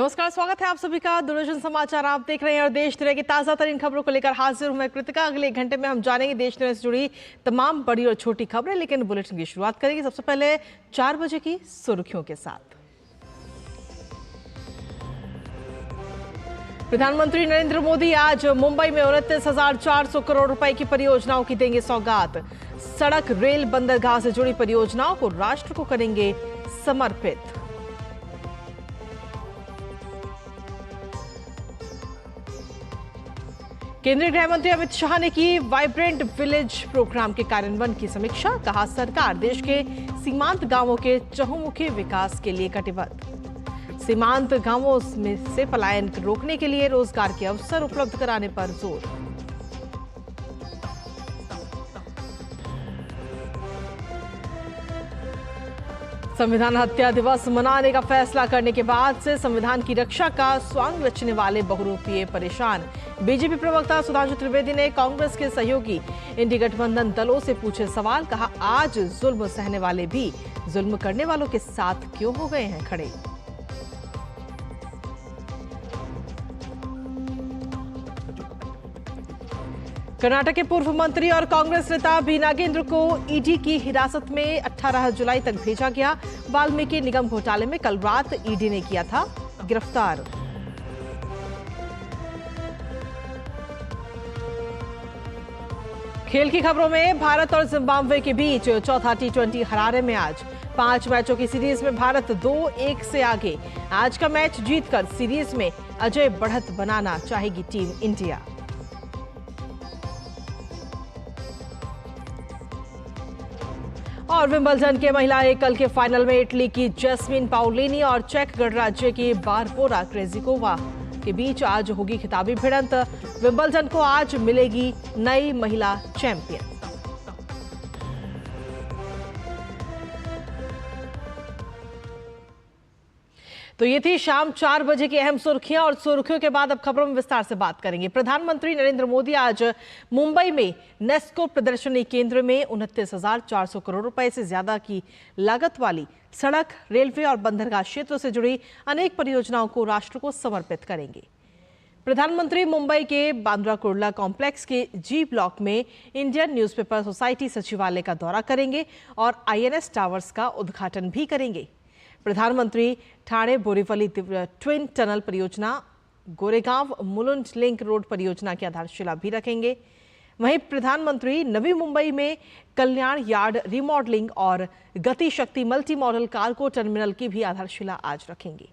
नमस्कार, स्वागत है आप सभी का दूरदर्शन समाचार आप देख रहे हैं और देश दुनिया की ताजा तरीन खबरों को लेकर हाजिर हूं मैं कृतिका। अगले 1 घंटे में हम जानेंगे देश दुनिया से जुड़ी तमाम बड़ी और छोटी खबरें, लेकिन बुलेटिन की शुरुआत करेंगे सबसे पहले 4 बजे की सुर्खियों के साथ। प्रधानमंत्री नरेंद्र मोदी आज मुंबई में 29,400 करोड़ रुपए की परियोजनाओं की देंगे सौगात। सड़क, रेल, बंदरगाह से जुड़ी परियोजनाओं को राष्ट्र को करेंगे समर्पित। केंद्रीय गृह मंत्री अमित शाह ने की वाइब्रेंट विलेज प्रोग्राम के कार्यान्वयन की समीक्षा। कहा, सरकार देश के सीमांत गांवों के चहुमुखी विकास के लिए कटिबद्ध। सीमांत गांवों में से पलायन रोकने के लिए रोजगार के अवसर उपलब्ध कराने पर जोर। संविधान हत्या दिवस मनाने का फैसला करने के बाद से संविधान की रक्षा का स्वांग रचने वाले बहुरूपीय परेशान। बीजेपी प्रवक्ता सुधांशु त्रिवेदी ने कांग्रेस के सहयोगी इंडी गठबंधन दलों से पूछे सवाल। कहा, आज जुल्म सहने वाले भी जुल्म करने वालों के साथ क्यों हो गए हैं खड़े। कर्नाटक के पूर्व मंत्री और कांग्रेस नेता बी नागेंद्र को ईडी की हिरासत में 18 जुलाई तक भेजा गया। वाल्मीकि निगम घोटाले में कल रात ईडी ने किया था गिरफ्तार। खेल की खबरों में भारत और जिम्बाब्वे के बीच चौथा टी20 हरारे में आज 5 मैचों की सीरीज में भारत 2-1 से आगे। आज का मैच जीतकर सीरीज में अजय बढ़त बनाना चाहेगी टीम इंडिया। और विंबलडन के महिला एकल के फाइनल में इटली की जैस्मिन पाउलिनी और चेक गणराज्य की बारबोरा क्रेजिकोवा के बीच आज होगी खिताबी भिड़ंत। विंबलडन को आज मिलेगी नई महिला चैंपियन। तो ये थी शाम 4 बजे की अहम सुर्खियां और सुर्खियों के बाद अब खबरों में विस्तार से बात करेंगे। प्रधानमंत्री नरेंद्र मोदी आज मुंबई में नेस्को प्रदर्शनी केंद्र में 29,400 करोड़ रुपए से ज्यादा की लागत वाली सड़क, रेलवे और बंदरगाह क्षेत्रों से जुड़ी अनेक परियोजनाओं को राष्ट्र को समर्पित करेंगे। प्रधानमंत्री मुंबई के बांद्रा कुर्ला कॉम्प्लेक्स के जी ब्लॉक में इंडियन न्यूज़पेपर सोसाइटी सचिवालय का दौरा करेंगे और INS टावर्स का उद्घाटन भी करेंगे। प्रधानमंत्री ठाणे बोरीवली ट्विन टनल परियोजना, गोरेगांव मुलुंड लिंक रोड परियोजना की आधारशिला भी रखेंगे। वहीं प्रधानमंत्री नवी मुंबई में कल्याण यार्ड रिमॉडलिंग और गति शक्ति मल्टी मॉडल कार्गो टर्मिनल की भी आधारशिला आज रखेंगे।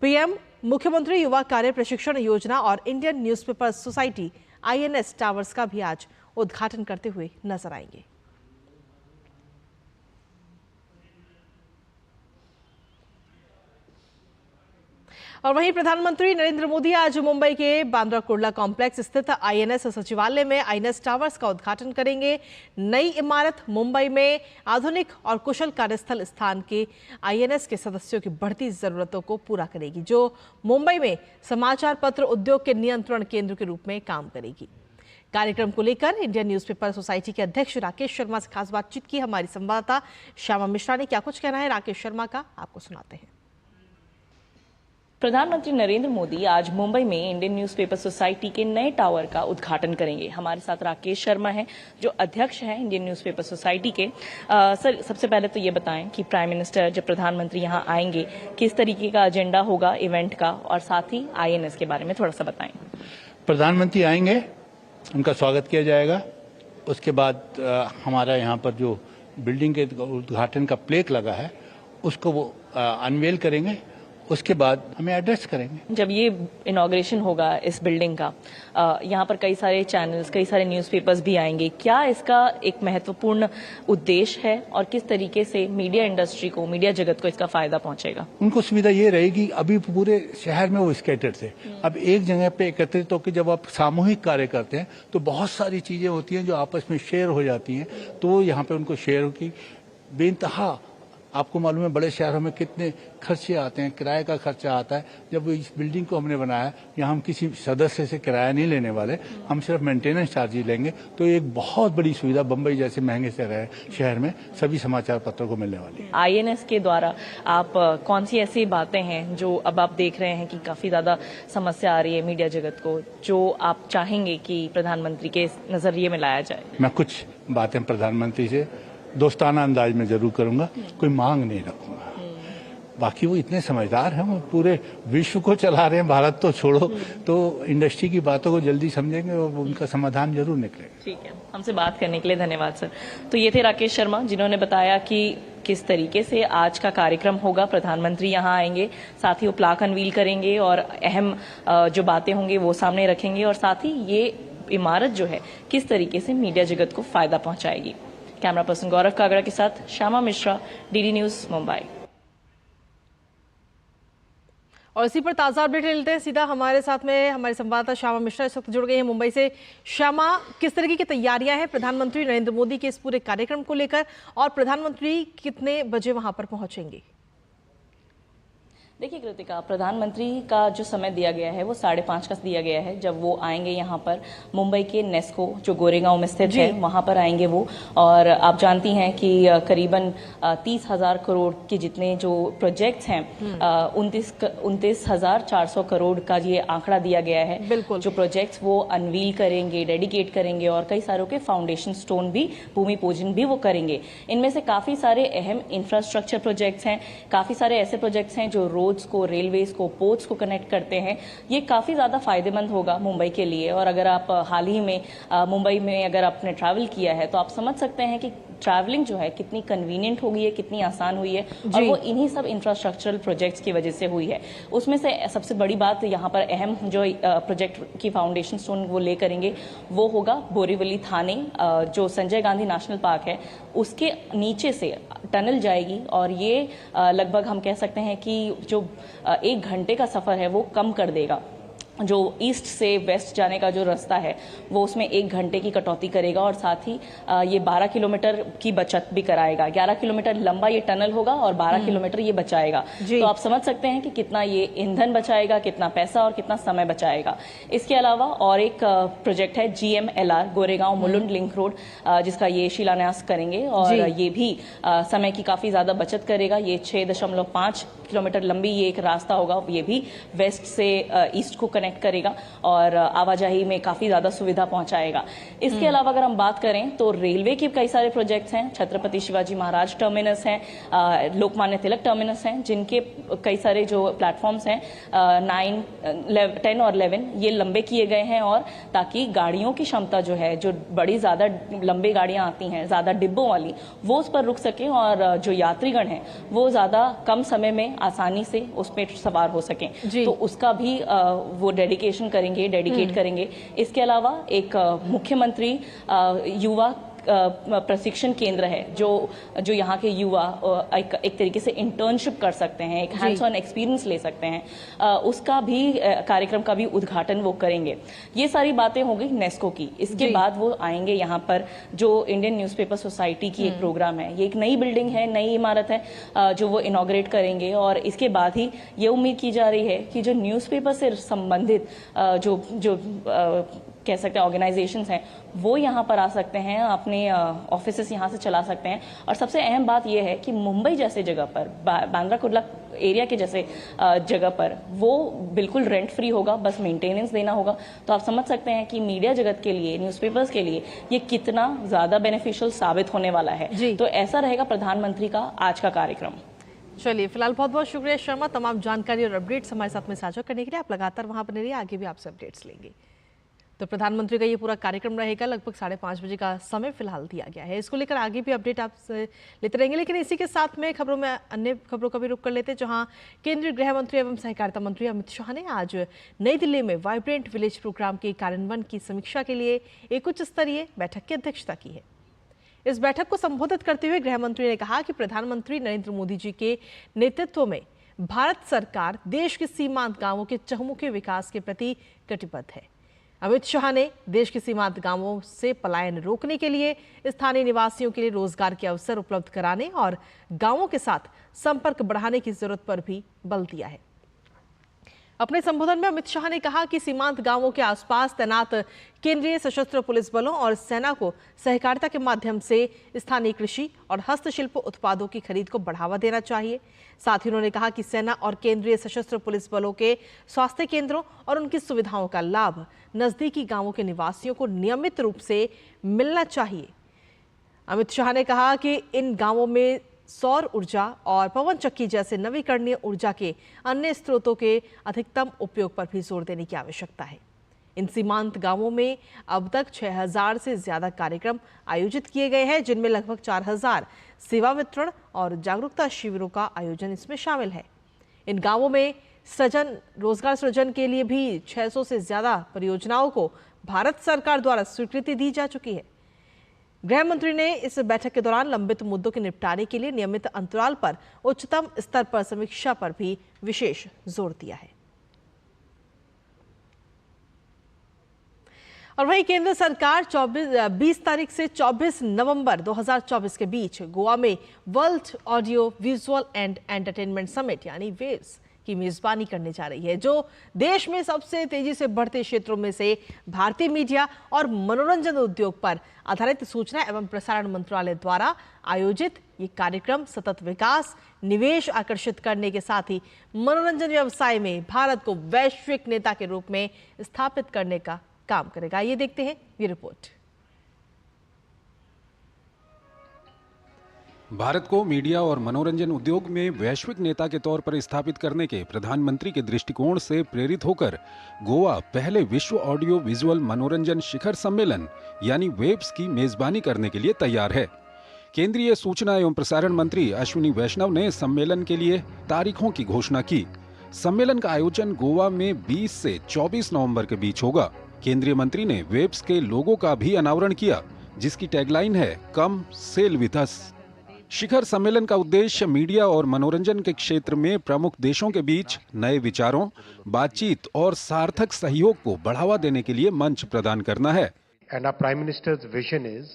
पीएम मुख्यमंत्री युवा कार्य प्रशिक्षण योजना और Indian newspaper society INS towers का भी आज उद्घाटन करते हुए नजर आएंगे। और वहीं प्रधानमंत्री नरेंद्र मोदी आज मुंबई के बांद्रा कुर्ला कॉम्प्लेक्स स्थित INS सचिवालय में INS टावर्स का उद्घाटन करेंगे। नई इमारत मुंबई में आधुनिक और कुशल कार्यस्थल स्थान के INS के सदस्यों की बढ़ती जरूरतों को पूरा करेगी, जो मुंबई में समाचार पत्र उद्योग के नियंत्रण केंद्र के रूप में काम करेगी। कार्यक्रम को लेकर इंडियन न्यूज़पेपर सोसाइटी के अध्यक्ष राकेश शर्मा से खास बातचीत की हमारी संवाददाता श्यामा मिश्रा ने। क्या कुछ कहना है राकेश शर्मा का, आपको सुनाते हैं। प्रधानमंत्री नरेंद्र मोदी आज मुंबई में इंडियन न्यूज़पेपर सोसाइटी के नए टावर का उद्घाटन करेंगे। हमारे साथ राकेश शर्मा हैं, जो अध्यक्ष हैं इंडियन न्यूज़पेपर सोसाइटी के। सर, सबसे पहले तो ये बताएं कि प्राइम मिनिस्टर जब प्रधानमंत्री यहां आएंगे, किस तरीके का एजेंडा होगा इवेंट का, और साथ ही INS के बारे में थोड़ा सा बताएं। प्रधानमंत्री आएंगे, उनका स्वागत किया जाएगा। उसके बाद हमारा यहाँ पर जो बिल्डिंग के उद्घाटन का प्लेक लगा है उसको वो अनवेल करेंगे। उसके बाद हमें एड्रेस करेंगे। जब ये इनॉग्रेशन होगा इस बिल्डिंग का, यहाँ पर कई सारे चैनल्स, कई सारे न्यूज़पेपर्स भी आएंगे। क्या इसका एक महत्वपूर्ण उद्देश्य है और किस तरीके से मीडिया इंडस्ट्री को, मीडिया जगत को इसका फायदा पहुंचेगा? उनको सुविधा ये रहेगी, अभी पूरे शहर में वो स्कैटर्ड थे, अब एक जगह पे एकत्रित होकर जब आप सामूहिक कार्य करते हैं तो बहुत सारी चीजें होती हैं जो आपस में शेयर हो जाती हैं। तो यहाँ पे उनको शेयर की बेइंतहा आपको मालूम है बड़े शहरों में कितने खर्चे आते हैं, किराए का खर्चा आता है। जब इस बिल्डिंग को हमने बनाया, यहाँ हम किसी सदस्य से किराया नहीं लेने वाले, हम सिर्फ मेंटेनेंस चार्जेज लेंगे, तो एक बहुत बड़ी सुविधा बम्बई जैसे महंगे शहर में सभी समाचार पत्रों को मिलने वाली है। INS के द्वारा आप कौन सी ऐसी बातें हैं जो अब आप देख रहे हैं कि काफी ज्यादा समस्या आ रही है मीडिया जगत को, जो आप चाहेंगे कि प्रधानमंत्री के नजरिए में लाया जाए? मैं कुछ बातें प्रधानमंत्री से दोस्ताना अंदाज में जरूर करूंगा, कोई मांग नहीं रखूंगा। बाकी वो इतने समझदार हैं, वो पूरे विश्व को चला रहे हैं, भारत तो छोड़ो, तो इंडस्ट्री की बातों को जल्दी समझेंगे और उनका समाधान जरूर निकलेगा। ठीक है, हमसे बात करने के लिए धन्यवाद सर। तो ये थे राकेश शर्मा, जिन्होंने बताया कि किस तरीके से आज का कार्यक्रम होगा। प्रधानमंत्री यहाँ आएंगे, साथ ही वो प्लाक अनवील करेंगे और अहम जो बातें होंगी वो सामने रखेंगे, और साथ ही ये इमारत जो है किस तरीके से मीडिया जगत को फायदा पहुंचाएगी। कैमरा पर्सन गौरव कागड़ा के साथ श्यामा मिश्रा, DD न्यूज मुंबई। और इसी पर ताजा अपडेट लेते हैं, सीधा हमारे साथ में हमारे संवाददाता श्यामा मिश्रा इस वक्त जुड़ गए हैं मुंबई से। श्यामा, किस तरीके की तैयारियां हैं प्रधानमंत्री नरेंद्र मोदी के इस पूरे कार्यक्रम को लेकर, और प्रधानमंत्री कितने बजे वहां पर पहुंचेंगे? देखिए कृतिका, प्रधानमंत्री का जो समय दिया गया है वो 5:30 का दिया गया है, जब वो आएंगे यहाँ पर मुंबई के नेस्को जो गोरेगांव में स्थित है वहां पर आएंगे वो। और आप जानती हैं कि करीबन 30,000 करोड़ के जितने जो प्रोजेक्ट्स हैं, 29,400 करोड़ का ये आंकड़ा दिया गया है। बिल्कुल। जो प्रोजेक्ट्स वो अनवील करेंगे, डेडिकेट करेंगे, और कई सारों के फाउंडेशन स्टोन भी, भूमि पूजन भी वो करेंगे। इनमें से काफी सारे अहम इंफ्रास्ट्रक्चर प्रोजेक्ट्स हैं, काफी सारे ऐसे प्रोजेक्ट्स हैं जो रोड्स को, रेलवेज को, पोर्ट्स को कनेक्ट करते हैं। ये काफी ज्यादा फायदेमंद होगा मुंबई के लिए। और अगर आप हाल ही में मुंबई में अगर आपने ट्रैवल किया है तो आप समझ सकते हैं कि ट्रैवलिंग जो है कितनी कन्वीनियंट हो गई है, कितनी आसान हुई है, और वो इन्हीं सब इंफ्रास्ट्रक्चरल प्रोजेक्ट्स की वजह से हुई है। उसमें से सबसे बड़ी बात यहाँ पर अहम जो प्रोजेक्ट की फाउंडेशन स्टोन वो ले करेंगे वो होगा बोरीवली थाने, जो संजय गांधी नेशनल पार्क है उसके नीचे से टनल जाएगी, और ये लगभग हम कह सकते हैं कि जो 1 घंटे का सफर है वो कम कर देगा। जो ईस्ट से वेस्ट जाने का जो रास्ता है वो उसमें 1 घंटे की कटौती करेगा, और साथ ही ये 12 किलोमीटर की बचत भी कराएगा। 11 किलोमीटर लंबा ये टनल होगा और 12 किलोमीटर ये बचाएगा। तो आप समझ सकते हैं कि कितना ये ईंधन बचाएगा, कितना पैसा और कितना समय बचाएगा। इसके अलावा और एक प्रोजेक्ट है GMLR, Goregaon Mulund link road, जिसका ये शिलान्यास करेंगे, और ये भी समय की काफी ज्यादा बचत करेगा। ये 6.5 किलोमीटर लंबी ये एक रास्ता होगा, ये भी वेस्ट से ईस्ट को कनेक्ट करेगा और आवाजाही में काफी ज्यादा सुविधा पहुंचाएगा। इसके अलावा अगर हम बात करें तो रेलवे के कई सारे प्रोजेक्ट्स हैं। छत्रपति शिवाजी महाराज टर्मिनस हैं, लोकमान्य तिलक टर्मिनस हैं, जिनके कई सारे जो प्लेटफॉर्म्स हैं 9, 10 और 11 ये लंबे किए गए हैं, और ताकि गाड़ियों की क्षमता जो है, जो बड़ी ज्यादा लंबी गाड़ियां आती हैं ज्यादा डिब्बों वाली, वो उस पर रुक सके, और जो यात्रीगण हैं वो ज्यादा कम समय में आसानी से उस पर सवार हो सकें। तो उसका भी वो डेडिकेट करेंगे। इसके अलावा एक मुख्यमंत्री युवा प्रशिक्षण केंद्र है, जो यहाँ के युवा एक तरीके से इंटर्नशिप कर सकते हैं, एक हैंड्स ऑन एक्सपीरियंस ले सकते हैं, उसका भी कार्यक्रम का भी उद्घाटन वो करेंगे। ये सारी बातें हो गई नेस्को की। इसके बाद वो आएंगे यहाँ पर जो इंडियन न्यूज़पेपर सोसाइटी की एक प्रोग्राम है, ये एक नई बिल्डिंग है, नई इमारत है जो वो इनॉग्रेट करेंगे, और इसके बाद ही ये उम्मीद की जा रही है कि जो न्यूज़पेपर से संबंधित जो कह सकते हैं ऑर्गेनाइजेशंस हैं वो यहाँ पर आ सकते हैं, अपने ऑफिसेस यहाँ से चला सकते हैं। और सबसे अहम बात यह है कि मुंबई जैसे जगह पर, बांद्रा कुर्ला एरिया के जैसे जगह पर वो बिल्कुल रेंट फ्री होगा, बस मेंटेनेंस देना होगा। तो आप समझ सकते हैं कि मीडिया जगत के लिए, न्यूज़पेपर्स के लिए ये कितना ज्यादा बेनिफिशियल साबित होने वाला है। तो ऐसा रहेगा प्रधानमंत्री का आज का कार्यक्रम। चलिए, फिलहाल बहुत बहुत शुक्रिया शर्मा, तमाम जानकारी और अपडेट्स हमारे साथ में साझा करने के लिए। आप लगातार वहां बने रहिए, आगे भी आपसे अपडेट्स लेंगे। तो प्रधानमंत्री का ये पूरा कार्यक्रम रहेगा, लगभग 5:30 बजे का समय फिलहाल दिया गया है। इसको लेकर आगे भी अपडेट आपसे लेते रहेंगे, लेकिन इसी के साथ में खबरों में अन्य खबरों का भी रुख कर लेते हैं, जहां केंद्रीय गृह मंत्री एवं सहकारिता मंत्री अमित शाह ने आज नई दिल्ली में वाइब्रेंट विलेज प्रोग्राम के कार्यान्वयन की समीक्षा के लिए एक उच्च स्तरीय बैठक की अध्यक्षता की है। इस बैठक को संबोधित करते हुए गृह मंत्री ने कहा कि प्रधानमंत्री नरेंद्र मोदी जी के नेतृत्व में भारत सरकार देश के सीमांत गांवों के चहुमुखी विकास के प्रति कटिबद्ध है। अमित शाह ने देश के सीमांत गांवों से पलायन रोकने के लिए स्थानीय निवासियों के लिए रोजगार के अवसर उपलब्ध कराने और गांवों के साथ संपर्क बढ़ाने की जरूरत पर भी बल दिया है। अपने संबोधन में अमित शाह ने कहा कि सीमांत गांवों के आसपास तैनात केंद्रीय सशस्त्र पुलिस बलों और सेना को सहकारिता के माध्यम से स्थानीय कृषि और हस्तशिल्प उत्पादों की खरीद को बढ़ावा देना चाहिए। साथ ही उन्होंने कहा कि सेना और केंद्रीय सशस्त्र पुलिस बलों के स्वास्थ्य केंद्रों और उनकी सुविधाओं का लाभ नजदीकी गांवों के निवासियों को नियमित रूप से मिलना चाहिए। अमित शाह ने कहा कि इन गांवों में सौर ऊर्जा और पवन चक्की जैसे नवीकरणीय ऊर्जा के अन्य स्रोतों के अधिकतम उपयोग पर भी जोर देने की आवश्यकता है। इन सीमांत गांवों में अब तक 6000 से ज्यादा कार्यक्रम आयोजित किए गए हैं, जिनमें लगभग 4000 सेवा वितरण और जागरूकता शिविरों का आयोजन इसमें शामिल है। इन गांवों में रोजगार सृजन के लिए भी 600 से ज्यादा परियोजनाओं को भारत सरकार द्वारा स्वीकृति दी जा चुकी है। गृह मंत्री ने इस बैठक के दौरान लंबित मुद्दों के निपटारे के लिए नियमित अंतराल पर उच्चतम स्तर पर समीक्षा पर भी विशेष जोर दिया है। और वहीं केंद्र सरकार 20 तारीख से 24 नवंबर 2024 के बीच गोवा में world audio visual and entertainment summit यानी वेव्स की मेजबानी करने जा रही है, जो देश में सबसे तेजी से बढ़ते क्षेत्रों में से भारतीय मीडिया और मनोरंजन उद्योग पर आधारित सूचना एवं प्रसारण मंत्रालय द्वारा आयोजित ये कार्यक्रम सतत विकास, निवेश आकर्षित करने के साथ ही मनोरंजन व्यवसाय में भारत को वैश्विक नेता के रूप में स्थापित करने का काम करेगा। ये देखते हैं ये रिपोर्ट। भारत को मीडिया और मनोरंजन उद्योग में वैश्विक नेता के तौर पर स्थापित करने के प्रधानमंत्री के दृष्टिकोण से प्रेरित होकर गोवा पहले विश्व ऑडियो विजुअल मनोरंजन शिखर सम्मेलन यानी वेव्स की मेजबानी करने के लिए तैयार है। केंद्रीय सूचना एवं प्रसारण मंत्री अश्विनी वैष्णव ने सम्मेलन के लिए तारीखों की घोषणा की। सम्मेलन का आयोजन गोवा में 20 से 24 नवंबर के बीच होगा। केंद्रीय मंत्री ने वेव्स के लोगो का भी अनावरण किया, जिसकी टैगलाइन है कम सेल विथ अस। शिखर सम्मेलन का उद्देश्य मीडिया और मनोरंजन के क्षेत्र में प्रमुख देशों के बीच नए विचारों, बातचीत और सार्थक सहयोग को बढ़ावा देने के लिए मंच प्रदान करना है। And our Prime Minister's vision is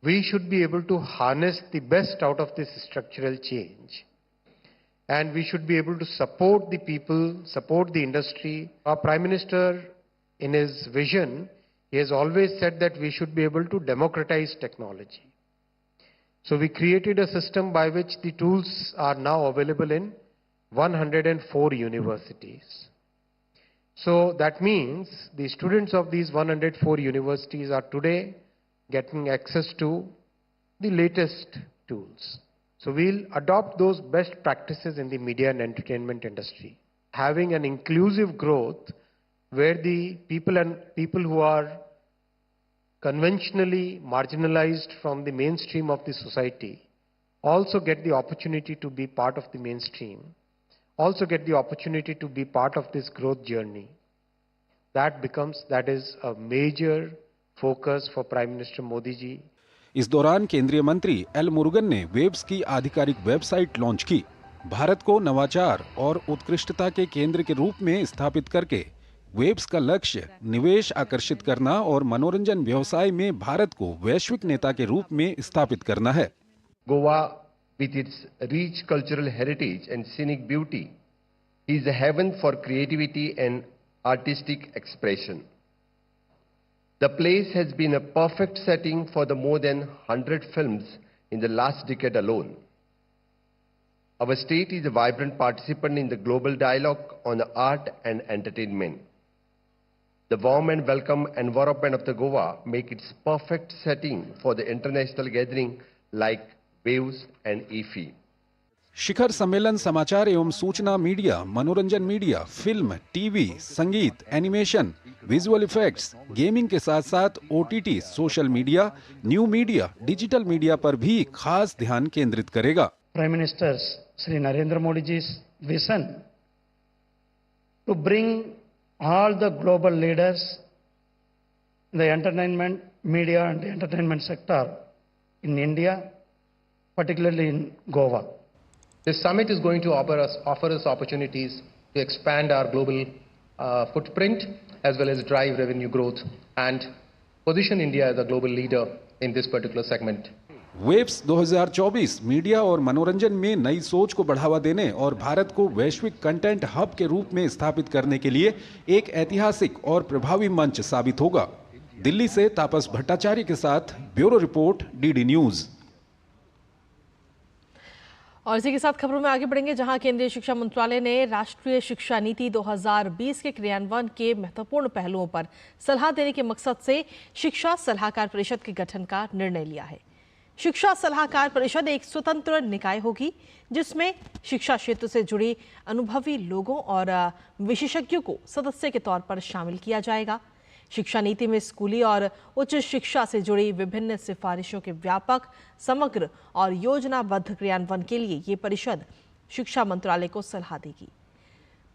we should be able to harness the best out of this structural change. And we should be able to support the people, support the industry. Our Prime Minister, in his vision, he has always said that we should be able to democratize technology. So we created a system by which the tools are now available in 104 universities. So that means the students of these 104 universities are today getting access to the latest tools. So we'll adopt those best practices in the media and entertainment industry, having an inclusive growth where the people who are conventionally marginalized from the mainstream of the society also get the opportunity to be part of the mainstream, also get the opportunity to be part of this growth journey. That is a major focus for Prime Minister Modi ji. इस दौरान केंद्रीय मंत्री L Murugan ने waves की आधिकारिक website launch की। भारत को नवाचार और उत्कृष्टता के केंद्र के रूप में स्थापित करके वेव्स का लक्ष्य निवेश आकर्षित करना और मनोरंजन व्यवसाय में भारत को वैश्विक नेता के रूप में स्थापित करना है। Goa with its rich cultural heritage and scenic beauty is a heaven for creativity and artistic expression. The place has been a perfect setting for the more than 100 films in the last decade alone. Our state is a vibrant participant in the global dialogue on art and entertainment. The warm and welcome environment of the Goa make its perfect setting for the international gathering like Waves and IFFI. शिखर सम्मेलन समाचार एवं सूचना media, मनोरंजन media, film, TV, संगीत, animation, visual effects, gaming के साथ साथ OTT, social media, new media, digital media पर भी खास ध्यान केंद्रित करेगा। Prime minister Shri Narendra Modi ji vision to bring all the global leaders in the entertainment, media and entertainment sector in India, particularly in Goa. This summit is going to offer us opportunities to expand our global footprint as well as drive revenue growth and position India as a global leader in this particular segment. Waves 2024 media और मनोरंजन में नई सोच को बढ़ावा देने और भारत को वैश्विक कंटेंट हब के रूप में स्थापित करने के लिए एक ऐतिहासिक और प्रभावी मंच साबित होगा। दिल्ली से तापस भट्टाचार्य के साथ ब्यूरो रिपोर्ट, डीडी न्यूज। और इसी के साथ खबरों में आगे बढ़ेंगे, जहां केंद्रीय शिक्षा मंत्रालय ने राष्ट्रीय शिक्षा नीति 2020 के क्रियान्वयन के महत्वपूर्ण पहलुओं पर सलाह देने के मकसद से शिक्षा सलाहकार परिषद के गठन का निर्णय लिया है। शिक्षा सलाहकार परिषद एक स्वतंत्र निकाय होगी जिसमें शिक्षा क्षेत्र से जुड़ी अनुभवी लोगों और विशेषज्ञों को सदस्य के तौर पर शामिल किया जाएगा। शिक्षा नीति में स्कूली और उच्च शिक्षा से जुड़ी विभिन्न सिफारिशों के व्यापक, समग्र और योजनाबद्ध क्रियान्वयन के लिए ये परिषद शिक्षा मंत्रालय को सलाह देगी।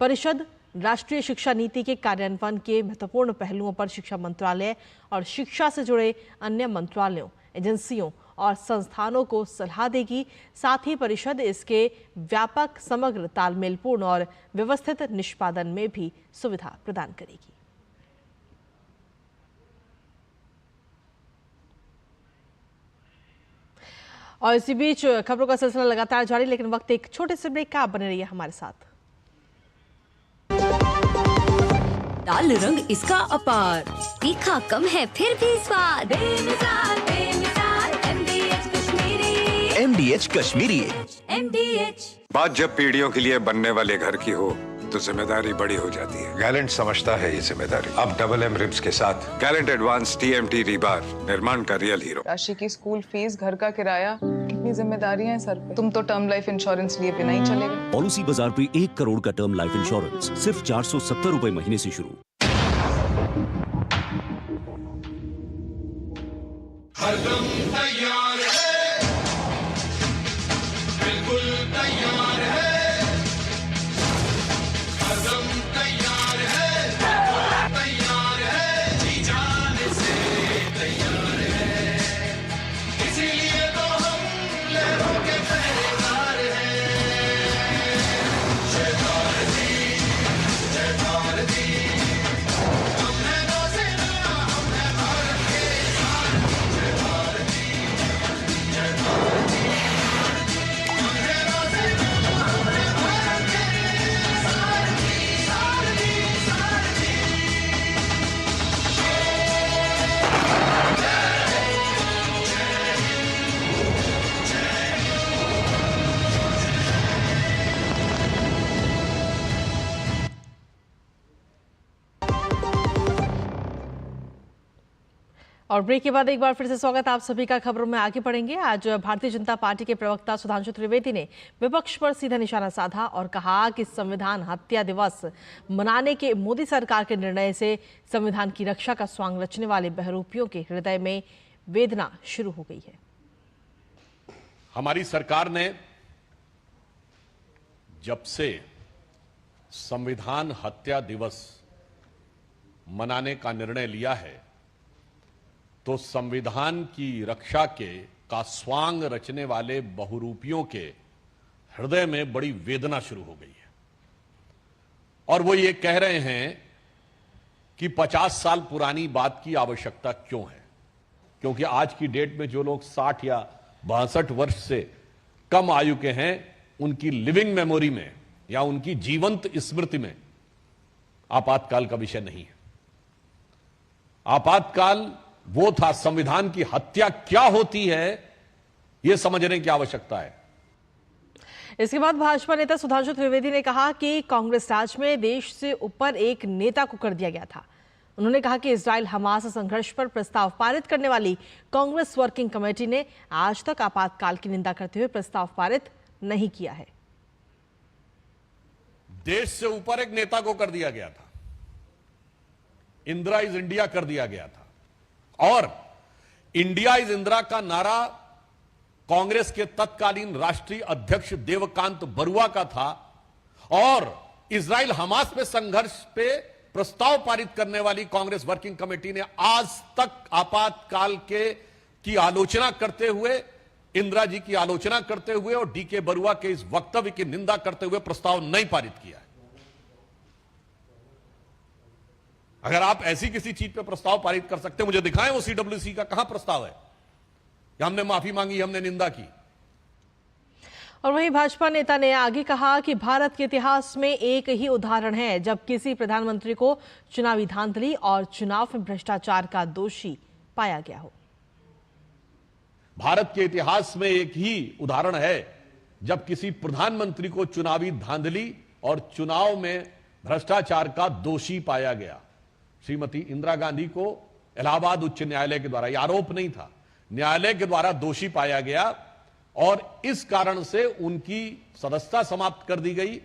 परिषद राष्ट्रीय शिक्षा नीति के कार्यान्वयन के महत्वपूर्ण पहलुओं पर शिक्षा मंत्रालय और शिक्षा से जुड़े अन्य मंत्रालयों, एजेंसियों और संस्थानों को सलाह देगी। साथ ही परिषद इसके व्यापक, समग्र, तालमेलपूर्ण और व्यवस्थित निष्पादन में भी सुविधा प्रदान करेगी। और इसी बीच खबरों का सिलसिला लगातार जारी, लेकिन वक्त एक छोटे से ब्रेक का। आप बने रहिए हमारे साथ। लाल रंग इसका अपार, तीखा कम है फिर भी स्वाद, बेमिसाल बेमिसाल MDH Kashmiri, MDH Kashmiri. MDH। बात जब पीढ़ियों के लिए बनने वाले घर की हो तो जिम्मेदारी बड़ी हो जाती है। गैलेंट समझता है ये जिम्मेदारी। अब डबल M रिब्स के साथ गैलेंट एडवांस TMT रीबार, निर्माण का रियल हीरो। राशि की स्कूल फीस, घर का किराया, कितनी जिम्मेदारियां हैं सर पे। तुम तो टर्म लाइफ इंश्योरेंस लिए बिना ही चले गए। पॉलिसी बाजार पे 1 करोड़ का टर्म लाइफ इंश्योरेंस सिर्फ 470 रुपए महीने से शुरू। हरदम तैयार है, बिल्कुल तैयार है, हरदम तैयार है, बिल्कुल तैयार है, जी जाने से तैयार है, इसीलिए तो हम लहरों के पहरेदार हैं। जय भारती, जय भारती, हम है नौसेना, हम है भारत के साथ। जय भारती, जय भारती, हम है नौसेना, हम है भारत के सारथी, सारथी, सारथी। और ब्रेक के बाद एक बार फिर से स्वागत आप सभी का। खबरों में आगे बढ़ेंगे। आज भारतीय जनता पार्टी के प्रवक्ता सुधांशु त्रिवेदी ने विपक्ष पर सीधा निशाना साधा और कहा कि संविधान हत्या दिवस मनाने के मोदी सरकार के निर्णय से संविधान की रक्षा का स्वांग रचने वाले बहरूपियों के हृदय में वेदना शुरू हो गई है। हमारी सरकार ने जब से संविधान हत्या दिवस मनाने का निर्णय लिया है तो संविधान की रक्षा का स्वांग रचने वाले बहुरूपियों के हृदय में बड़ी वेदना शुरू हो गई है। और वो ये कह रहे हैं कि 50 साल पुरानी बात की आवश्यकता क्यों है, क्योंकि आज की डेट में जो लोग 60 या 62 वर्ष से कम आयु के हैं, उनकी लिविंग मेमोरी में या उनकी जीवंत स्मृति में आपातकाल का विषय नहीं है। आपातकाल वो था, संविधान की हत्या क्या होती है यह समझने की आवश्यकता है। इसके बाद भाजपा नेता सुधांशु त्रिवेदी ने कहा कि कांग्रेस राज में देश से ऊपर एक नेता को कर दिया गया था। उन्होंने कहा कि इजराइल हमास संघर्ष पर प्रस्ताव पारित करने वाली कांग्रेस वर्किंग कमेटी ने आज तक आपातकाल की निंदा करते हुए प्रस्ताव पारित नहीं किया है। देश से ऊपर एक नेता को कर दिया गया था, इंदिरा इज इंडिया कर दिया गया था, और इंडिया इज इंदिरा का नारा कांग्रेस के तत्कालीन राष्ट्रीय अध्यक्ष देवकांत बरुआ का था, और इजराइल हमास पे संघर्ष पे प्रस्ताव पारित करने वाली कांग्रेस वर्किंग कमेटी ने आज तक आपातकाल की आलोचना करते हुए, इंदिरा जी की आलोचना करते हुए और डीके बरुआ के इस वक्तव्य की निंदा करते हुए प्रस्ताव नहीं पारित किया है। अगर आप ऐसी किसी चीज पे प्रस्ताव पारित कर सकते हैं, मुझे दिखाएं वो सीडब्ल्यूसी का कहां प्रस्ताव है कि हमने माफी मांगी, हमने निंदा की। और वहीं भाजपा नेता ने आगे कहा कि भारत के इतिहास में एक ही उदाहरण है जब किसी प्रधानमंत्री को चुनावी धांधली और चुनाव में भ्रष्टाचार का दोषी पाया गया हो। भारत के इतिहास में एक ही उदाहरण है जब किसी प्रधानमंत्री को चुनावी धांधली और चुनाव में भ्रष्टाचार का दोषी पाया गया। श्रीमती इंदिरा गांधी को इलाहाबाद उच्च न्यायालय के द्वारा, यह आरोप नहीं था, न्यायालय के द्वारा दोषी पाया गया और इस कारण से उनकी सदस्यता समाप्त कर दी गई।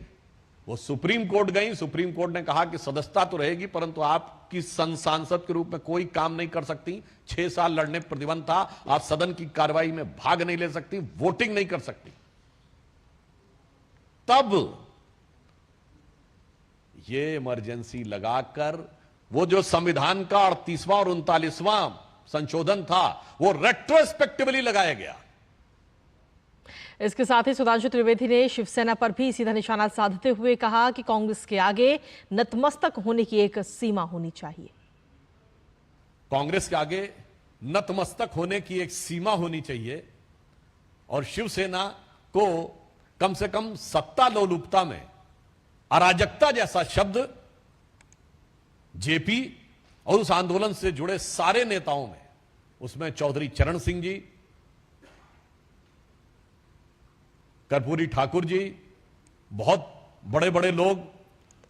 वो सुप्रीम कोर्ट गई, सुप्रीम कोर्ट ने कहा कि सदस्यता तो रहेगी परंतु आपकी सांसद के रूप में कोई काम नहीं कर सकती, 6 साल लड़ने पर प्रतिबंध था, आप सदन की कार्रवाई में भाग नहीं ले सकती, वोटिंग नहीं कर सकती। तब ये इमरजेंसी लगाकर वो जो संविधान का 38वां और 39वां संशोधन था वो रेट्रोस्पेक्टिवली लगाया गया। इसके साथ ही सुधांशु त्रिवेदी ने शिवसेना पर भी सीधा निशाना साधते हुए कहा कि कांग्रेस के आगे नतमस्तक होने की एक सीमा होनी चाहिए। कांग्रेस के आगे नतमस्तक होने की एक सीमा होनी चाहिए और शिवसेना को कम से कम सत्ता लोलुपता में अराजकता जैसा शब्द जेपी और उस आंदोलन से जुड़े सारे नेताओं में, उसमें चौधरी चरण सिंह जी, कर्पूरी ठाकुर जी, बहुत बड़े बड़े लोग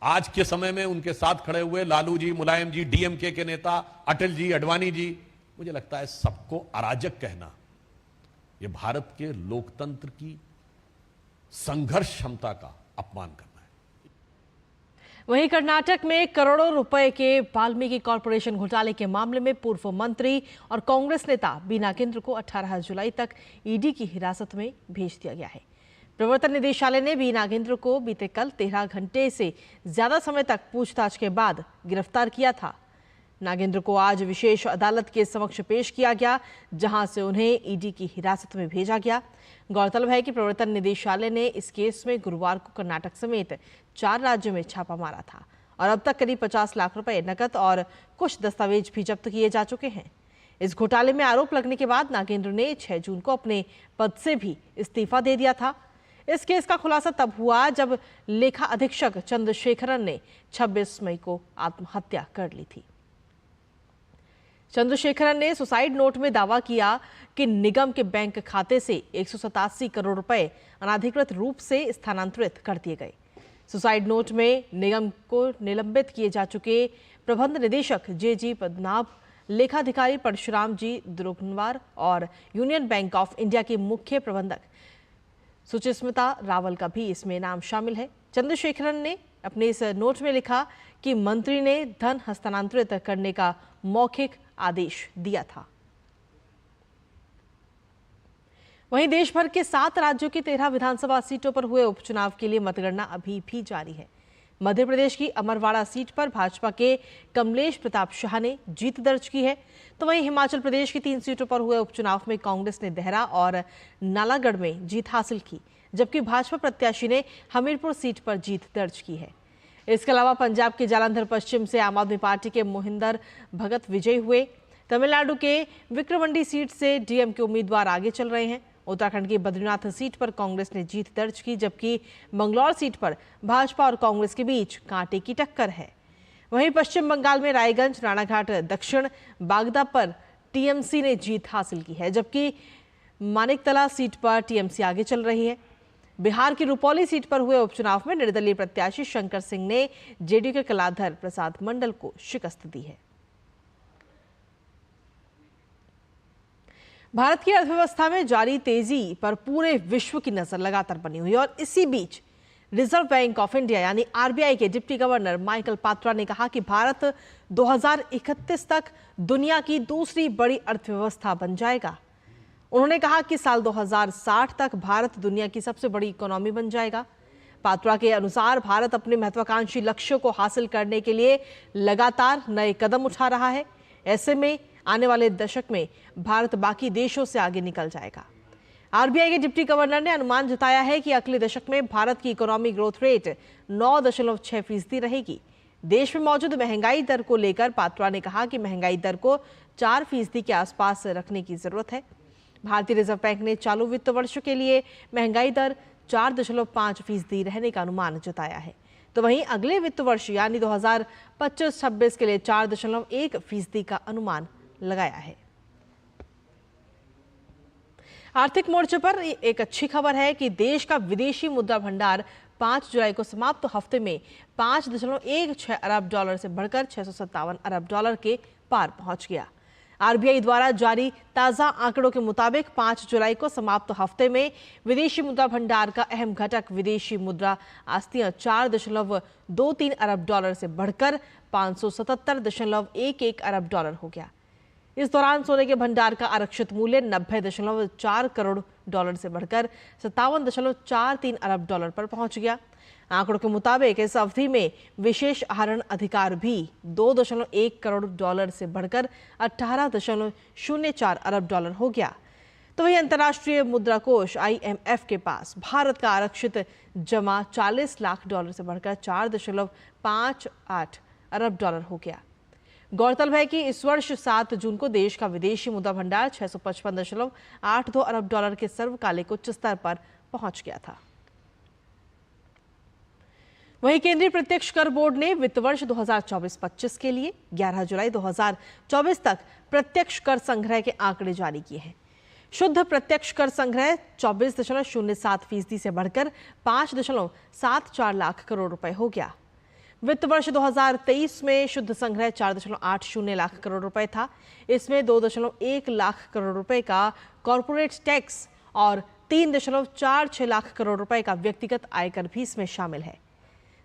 आज के समय में उनके साथ खड़े हुए, लालू जी, मुलायम जी, डीएमके के नेता अटल जी, अडवाणी जी, मुझे लगता है सबको अराजक कहना यह भारत के लोकतंत्र की संघर्ष क्षमता का अपमान करना है। वहीं कर्नाटक में करोड़ों रुपए के वाल्मीकि कॉरपोरेशन घोटाले के मामले में पूर्व मंत्री और कांग्रेस नेता बी नागेंद्र को 18 जुलाई तक ईडी की हिरासत में भेज दिया गया है। प्रवर्तन निदेशालय ने बी नागेंद्र को बीते कल 13 घंटे से ज्यादा समय तक पूछताछ के बाद गिरफ्तार किया था। नागेंद्र को आज विशेष अदालत के समक्ष पेश किया गया, जहां से उन्हें ईडी की हिरासत में भेजा गया। गौरतलब है कि प्रवर्तन निदेशालय ने इस केस में गुरुवार को कर्नाटक समेत 4 राज्यों में छापा मारा था और अब तक करीब 50 लाख रुपए नकद और कुछ दस्तावेज भी जब्त किए जा चुके हैं। इस घोटाले में आरोप लगने के बाद नागेंद्र ने 6 जून को अपने पद से भी इस्तीफा दे दिया था। इस केस का खुलासा तब हुआ जब लेखा अधीक्षक चंद्रशेखरन ने 26 मई को आत्महत्या कर ली थी। चंद्रशेखरन ने सुसाइड नोट में दावा किया कि निगम के बैंक खाते से 187 करोड़ रुपए अनाधिकृत रूप से स्थानांतरित कर दिए गए। सुसाइड नोट में निगम को निलंबित किए जा चुके प्रबंध निदेशक जेजी पद्मनाभ, लेखाधिकारी परशुराम जी दुर्गनवार और यूनियन बैंक ऑफ इंडिया के मुख्य प्रबंधक सुचिस्मिता रावल का भी इसमें नाम शामिल है। चंद्रशेखरन ने अपने इस नोट में लिखा कि मंत्री ने धन हस्तांतरित करने का मौखिक आदेश दिया था। वहीं देश भर के 7 राज्यों की 13 विधानसभा सीटों पर हुए उपचुनाव के लिए मतगणना अभी भी जारी है। मध्य प्रदेश की अमरवाड़ा सीट पर भाजपा के कमलेश प्रताप शाह ने जीत दर्ज की है, तो वहीं हिमाचल प्रदेश की 3 सीटों पर हुए उपचुनाव में कांग्रेस ने देहरा और नालागढ़ में जीत हासिल की, जबकि भाजपा प्रत्याशी ने हमीरपुर सीट पर जीत दर्ज की है। इसके अलावा पंजाब के जालंधर पश्चिम से आम आदमी पार्टी के मोहिंदर भगत विजयी हुए। तमिलनाडु के विक्रमंडी सीट से डीएम के उम्मीदवार आगे चल रहे हैं। उत्तराखंड की बद्रीनाथ सीट पर कांग्रेस ने जीत दर्ज की, जबकि मंगलौर सीट पर भाजपा और कांग्रेस के बीच कांटे की टक्कर है। वहीं पश्चिम बंगाल में रायगंज, राणाघाट दक्षिण, बागदा पर टीएमसी ने जीत हासिल की है, जबकि मानिकतला सीट पर टीएमसी आगे चल रही है। बिहार की रुपौली सीट पर हुए उपचुनाव में निर्दलीय प्रत्याशी शंकर सिंह ने जेडीयू के कलाधर प्रसाद मंडल को शिकस्त दी है। भारत की अर्थव्यवस्था में जारी तेजी पर पूरे विश्व की नजर लगातार बनी हुई है और इसी बीच रिजर्व बैंक ऑफ इंडिया यानी आरबीआई के डिप्टी गवर्नर माइकल पात्रा ने कहा कि भारत 2031 तक दुनिया की दूसरी बड़ी अर्थव्यवस्था बन जाएगा। उन्होंने कहा कि साल 2060 तक भारत दुनिया की सबसे बड़ी इकोनॉमी बन जाएगा। पात्रा के अनुसार भारत अपने महत्वाकांक्षी लक्ष्यों को हासिल करने के लिए लगातार नए कदम उठा रहा है। ऐसे में आने वाले दशक में भारत बाकी देशों से आगे निकल जाएगा। आरबीआई के डिप्टी गवर्नर ने अनुमान जताया है कि अगले दशक में भारत की इकोनॉमी ग्रोथ रेट 9.6% रहेगी। देश में मौजूद महंगाई दर को लेकर पात्रा ने कहा कि महंगाई दर को 4% के आसपास रखने की जरूरत है। भारतीय रिजर्व बैंक ने चालू वित्त वर्ष के लिए महंगाई दर 4.5% रहने का अनुमान जताया है, तो वहीं अगले वित्त वर्ष यानी 2025-26 के लिए 4.1% का अनुमान लगाया है। आर्थिक मोर्चे पर एक अच्छी खबर है कि देश का विदेशी मुद्रा भंडार 5 जुलाई को समाप्त हफ्ते में 5.16 अरब डॉलर से बढ़कर 657 अरब डॉलर के पार पहुंच गया। आरबीआई द्वारा जारी ताजा आंकड़ों के मुताबिक 5 जुलाई को समाप्त हफ्ते में विदेशी मुद्रा भंडार का अहम घटक विदेशी मुद्रा आस्तियां 4.23 अरब डॉलर से बढ़कर 577.11 अरब डॉलर हो गया। इस दौरान सोने के भंडार का आरक्षित मूल्य 90.4 करोड़ डॉलर से बढ़कर 57.43 अरब डॉलर पर पहुंच गया। आंकड़ों के मुताबिक इस अवधि में विशेष आहरण अधिकार भी 2.1 करोड़ डॉलर से बढ़कर 18.04 अरब डॉलर हो गया। तो वहीं अंतर्राष्ट्रीय मुद्रा कोष IMF के पास भारत का आरक्षित जमा 40 लाख डॉलर से बढ़कर 4.58 अरब डॉलर हो गया। गौरतलब है कि इस वर्ष 7 जून को देश का विदेशी मुद्रा भंडार 655.82 अरब डॉलर के सर्वकालिक उच्च स्तर पर पहुंच गया था। वहीं केंद्रीय प्रत्यक्ष कर बोर्ड ने वित्त वर्ष 2024-25 के लिए 11 जुलाई 2024 तक प्रत्यक्ष कर संग्रह के आंकड़े जारी किए हैं। शुद्ध प्रत्यक्ष कर संग्रह 24.07% से बढ़कर 5.74 लाख करोड़ रुपए हो गया। वित्त वर्ष 2023 में शुद्ध संग्रह 4.80 लाख करोड़ रुपए था। इसमें 2.1 लाख करोड़ रुपए का कॉर्पोरेट टैक्स और 3.46 लाख करोड़ रुपए का व्यक्तिगत आयकर भी इसमें शामिल है।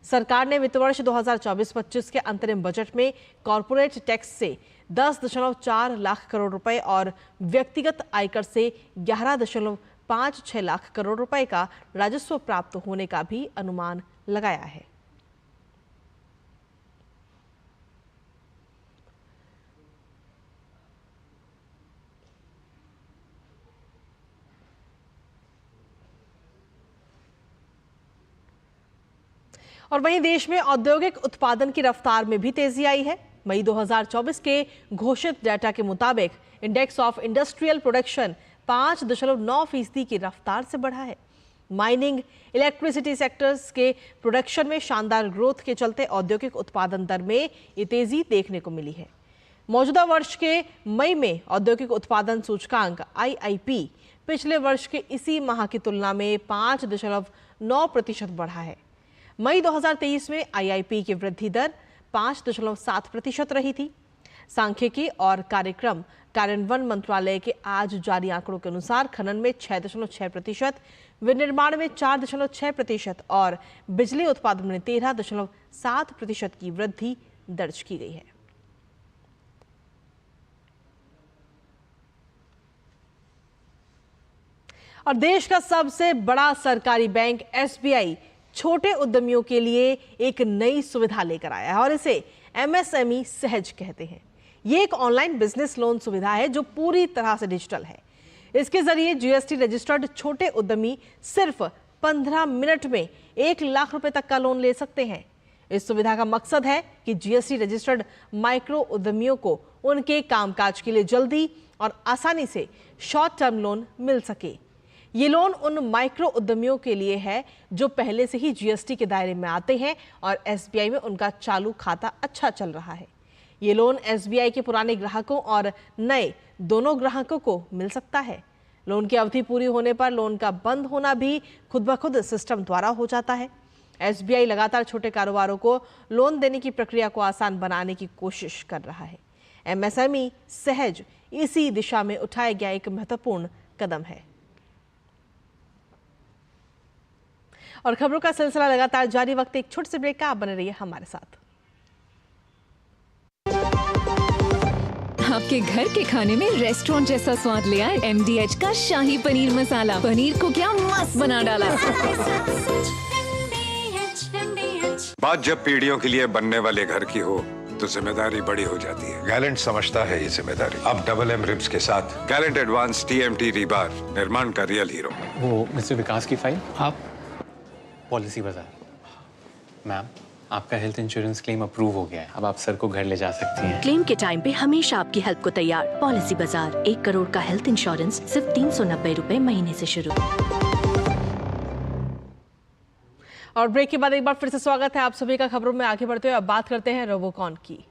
सरकार ने वित्त वर्ष 2024-25 के अंतरिम बजट में कॉर्पोरेट टैक्स से 10.4 लाख करोड़ रुपए और व्यक्तिगत आयकर से 11.56 लाख करोड़ रुपए का राजस्व प्राप्त होने का भी अनुमान लगाया है। और वहीं देश में औद्योगिक उत्पादन की रफ्तार में भी तेजी आई है। मई 2024 के घोषित डेटा के मुताबिक इंडेक्स ऑफ इंडस्ट्रियल प्रोडक्शन 5.9% की रफ्तार से बढ़ा है। माइनिंग, इलेक्ट्रिसिटी सेक्टर्स के प्रोडक्शन में शानदार ग्रोथ के चलते औद्योगिक उत्पादन दर में ये तेजी देखने को मिली है। मौजूदा वर्ष के मई में औद्योगिक उत्पादन सूचकांक IIP पिछले वर्ष के इसी माह की तुलना में 5.9% बढ़ा है। मई 2023 में IIP की वृद्धि दर 5.7% रही थी। सांख्यिकी और कार्यक्रम कार्यान्वयन मंत्रालय के आज जारी आंकड़ों के अनुसार खनन में 6.6%, विनिर्माण में 4.6% और बिजली उत्पादन में 13.7% की वृद्धि दर्ज की गई है। और देश का सबसे बड़ा सरकारी बैंक SBI छोटे उद्यमियों के लिए एक नई सुविधा लेकर आया है और इसे MSME सहज कहते हैं। ये एक ऑनलाइन बिजनेस लोन सुविधा है जो पूरी तरह से डिजिटल है। इसके जरिए GST रजिस्टर्ड छोटे उद्यमी सिर्फ 15 मिनट में 1 लाख रुपए तक का लोन ले सकते हैं। इस सुविधा का मकसद है कि GST रजिस्टर्ड माइक्रो उद्यमियों को उनके कामकाज के लिए जल्दी और आसानी से शॉर्ट टर्म लोन मिल सके। ये लोन उन माइक्रो उद्यमियों के लिए है जो पहले से ही GST के दायरे में आते हैं और SBI में उनका चालू खाता अच्छा चल रहा है। ये लोन SBI के पुराने ग्राहकों और नए दोनों ग्राहकों को मिल सकता है। लोन की अवधि पूरी होने पर लोन का बंद होना भी खुद ब खुद सिस्टम द्वारा हो जाता है। SBI लगातार छोटे कारोबारों को लोन देने की प्रक्रिया को आसान बनाने की कोशिश कर रहा है। MSME सहज इसी दिशा में उठाया गया एक महत्वपूर्ण कदम है। और खबरों का सिलसिला लगातार जारी। वक्त एक छोटे से ब्रेक का, आप बने रहिए हमारे साथ। आपके घर के खाने में रेस्टोरेंट जैसा स्वाद ले आए MDH का शाही पनीर मसाला। पनीर को क्या मस्त बना डाला। बात जब पीढ़ियों के लिए बनने वाले घर की हो तो जिम्मेदारी बड़ी हो जाती है। गैलेंट समझता है ये जिम्मेदारी। अब MM रिब्स के साथ गैलेंट एडवांस TMT रीबार, निर्माण का रियल हीरो। वो मिस्टर विकास की फाइल आप पॉलिसी बाजार। मैम आपका हेल्थ इंश्योरेंस क्लेम अप्रूव हो गया है। अब आप सर को घर ले जा सकती हैं। क्लेम के टाइम पे हमेशा आपकी हेल्प को तैयार। पॉलिसी बाजार, 1 करोड़ का हेल्थ इंश्योरेंस सिर्फ 390 रुपए महीने से शुरू। और ब्रेक के बाद एक बार फिर से स्वागत है आप सभी का खबरों में। आगे बढ़ते हुए अब बात करते हैं रोबोकॉन की।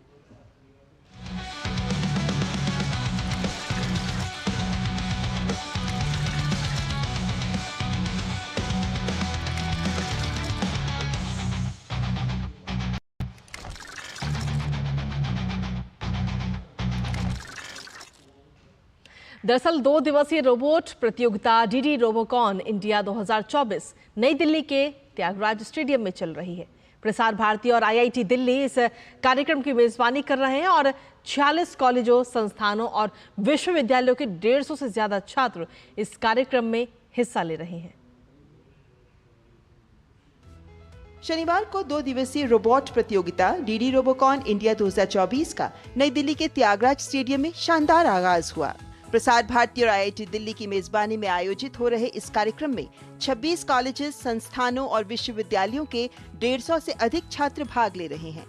दरअसल 2 दिवसीय रोबोट प्रतियोगिता डीडी रोबोकॉन इंडिया 2024 नई दिल्ली के त्यागराज स्टेडियम में चल रही है। प्रसार भारती और आईआईटी दिल्ली इस कार्यक्रम की मेजबानी कर रहे हैं और 46 कॉलेजों, संस्थानों और विश्वविद्यालयों के 150 से ज्यादा छात्र इस कार्यक्रम में हिस्सा ले रहे हैं। शनिवार को 2 दिवसीय रोबोट प्रतियोगिता डीडी रोबोकॉन इंडिया 2024 का नई दिल्ली के त्यागराज स्टेडियम में शानदार आगाज हुआ। प्रसार भारती और आईआईटी दिल्ली की मेजबानी में आयोजित हो रहे इस कार्यक्रम में 26 कॉलेजेस, संस्थानों और विश्वविद्यालयों के 150 से अधिक छात्र भाग ले रहे हैं।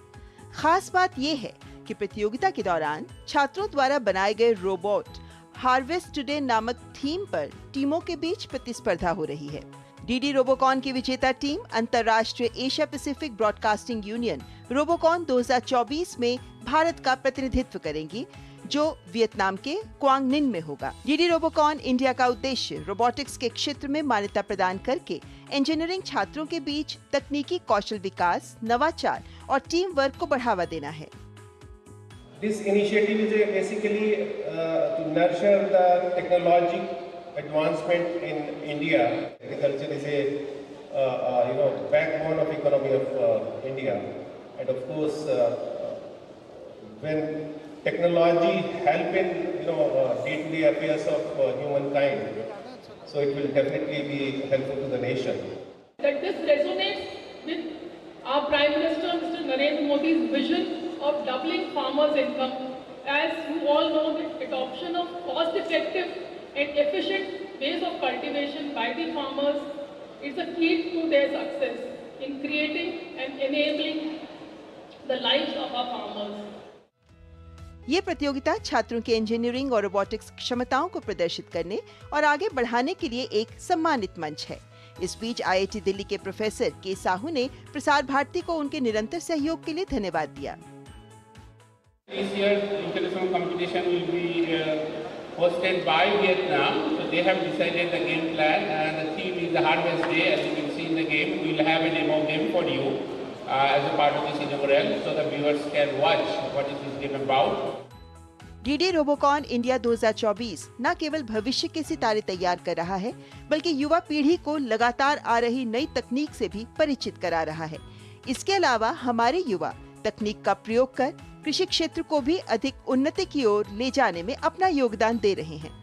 खास बात यह है कि प्रतियोगिता के दौरान छात्रों द्वारा बनाए गए रोबोट हार्वेस्ट टुडे नामक थीम पर टीमों के बीच प्रतिस्पर्धा हो रही है। डीडी रोबोकॉन की विजेता टीम अंतर्राष्ट्रीय Asia Pacific broadcasting union Robocon 2024 में भारत का प्रतिनिधित्व करेंगी, जो वियतनाम के क्वांग निन में होगा। डीडी रोबोकॉन इंडिया का उद्देश्य रोबोटिक्स के क्षेत्र में मान्यता प्रदान करके इंजीनियरिंग छात्रों के बीच तकनीकी कौशल विकास, नवाचार और टीम वर्क को बढ़ावा देना है। This initiative is basically to nurture the technology advancement in India. Agriculture is a backbone of economy of India, and of course when technology help in day-to-day affairs of humankind, so it will definitely be helpful to the nation. That this resonates with our Prime Minister Mr. Narendra Modi's vision of doubling farmers' income. As you all know, the adoption of cost-effective and efficient ways of cultivation by the farmers is a key to their success in creating and enabling the lives of our farmers. ये प्रतियोगिता छात्रों के engineering और robotics क्षमताओं को प्रदर्शित करने और आगे बढ़ाने के लिए एक सम्मानित मंच है। इस बीच आईआईटी दिल्ली के प्रोफेसर के साहू ने प्रसार भारती को उनके निरंतर सहयोग के लिए धन्यवाद दिया। This year's international competition will be hosted by Vietnam. So they have decided the game plan, and the theme is the Harvest Day. As you can see in the game, we will have a demo game for you as a part of this inaugural, so the viewers can watch what is this game about. DD Robocon India 2024 न केवल भविष्य के सितारे तैयार कर रहा है, बल्कि युवा पीढ़ी को लगातार आ रही नई तकनीक से भी परिचित करा रहा है। इसके अलावा हमारे युवा तकनीक का प्रयोग कर कृषि क्षेत्र को भी अधिक उन्नति की ओर ले जाने में अपना योगदान दे रहे हैं।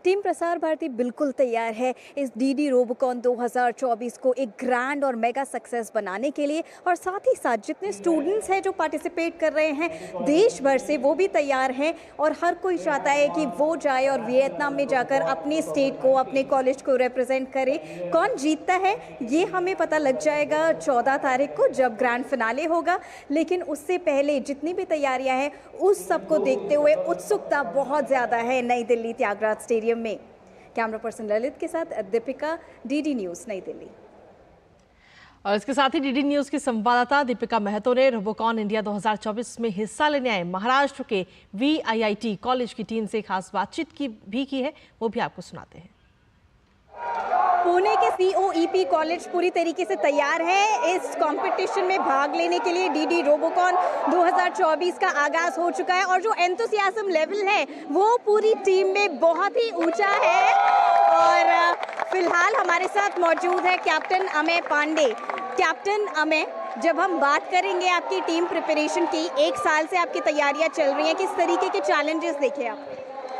टीम प्रसार भारती बिल्कुल तैयार है इस डीडी रोबोकॉन 2024 को एक ग्रैंड और मेगा सक्सेस बनाने के लिए, और साथ ही साथ जितने स्टूडेंट्स हैं जो पार्टिसिपेट कर रहे हैं देश भर से, वो भी तैयार हैं और हर कोई चाहता है कि वो जाए और वियतनाम में जाकर अपने स्टेट को, अपने कॉलेज को रिप्रेजेंट करे। कौन जीतता है ये हमें पता लग जाएगा 14 तारीख को जब ग्रैंड फिनाले होगा, लेकिन उससे पहले जितनी भी तैयारियां हैं उस सब को देखते हुए उत्सुकता बहुत ज़्यादा है नई दिल्ली त्यागराज स्टेडियम में। कैमरा पर्सन ललित के साथ दीपिका, डीडी न्यूज़ नई दिल्ली। और इसके साथ ही डीडी न्यूज़ की संवाददाता दीपिका महतो ने रोबोकॉन इंडिया 2024 में हिस्सा लेने आए महाराष्ट्र के VIIT कॉलेज की टीम से खास बातचीत की है, वो भी आपको सुनाते हैं। पुणे के COEP कॉलेज पूरी तरीके से तैयार है इस कंपटीशन में भाग लेने के लिए। डीडी रोबोकॉन 2024 का आगाज हो चुका है और जो एंथुसियाज्म लेवल है वो पूरी टीम में बहुत ही ऊंचा है। और फिलहाल हमारे साथ मौजूद है कैप्टन अमेय पांडे। कैप्टन अमेय, जब हम बात करेंगे आपकी टीम प्रिपरेशन की, 1 साल से आपकी तैयारियां चल रही हैं, किस तरीके के चैलेंजेस देखे आप?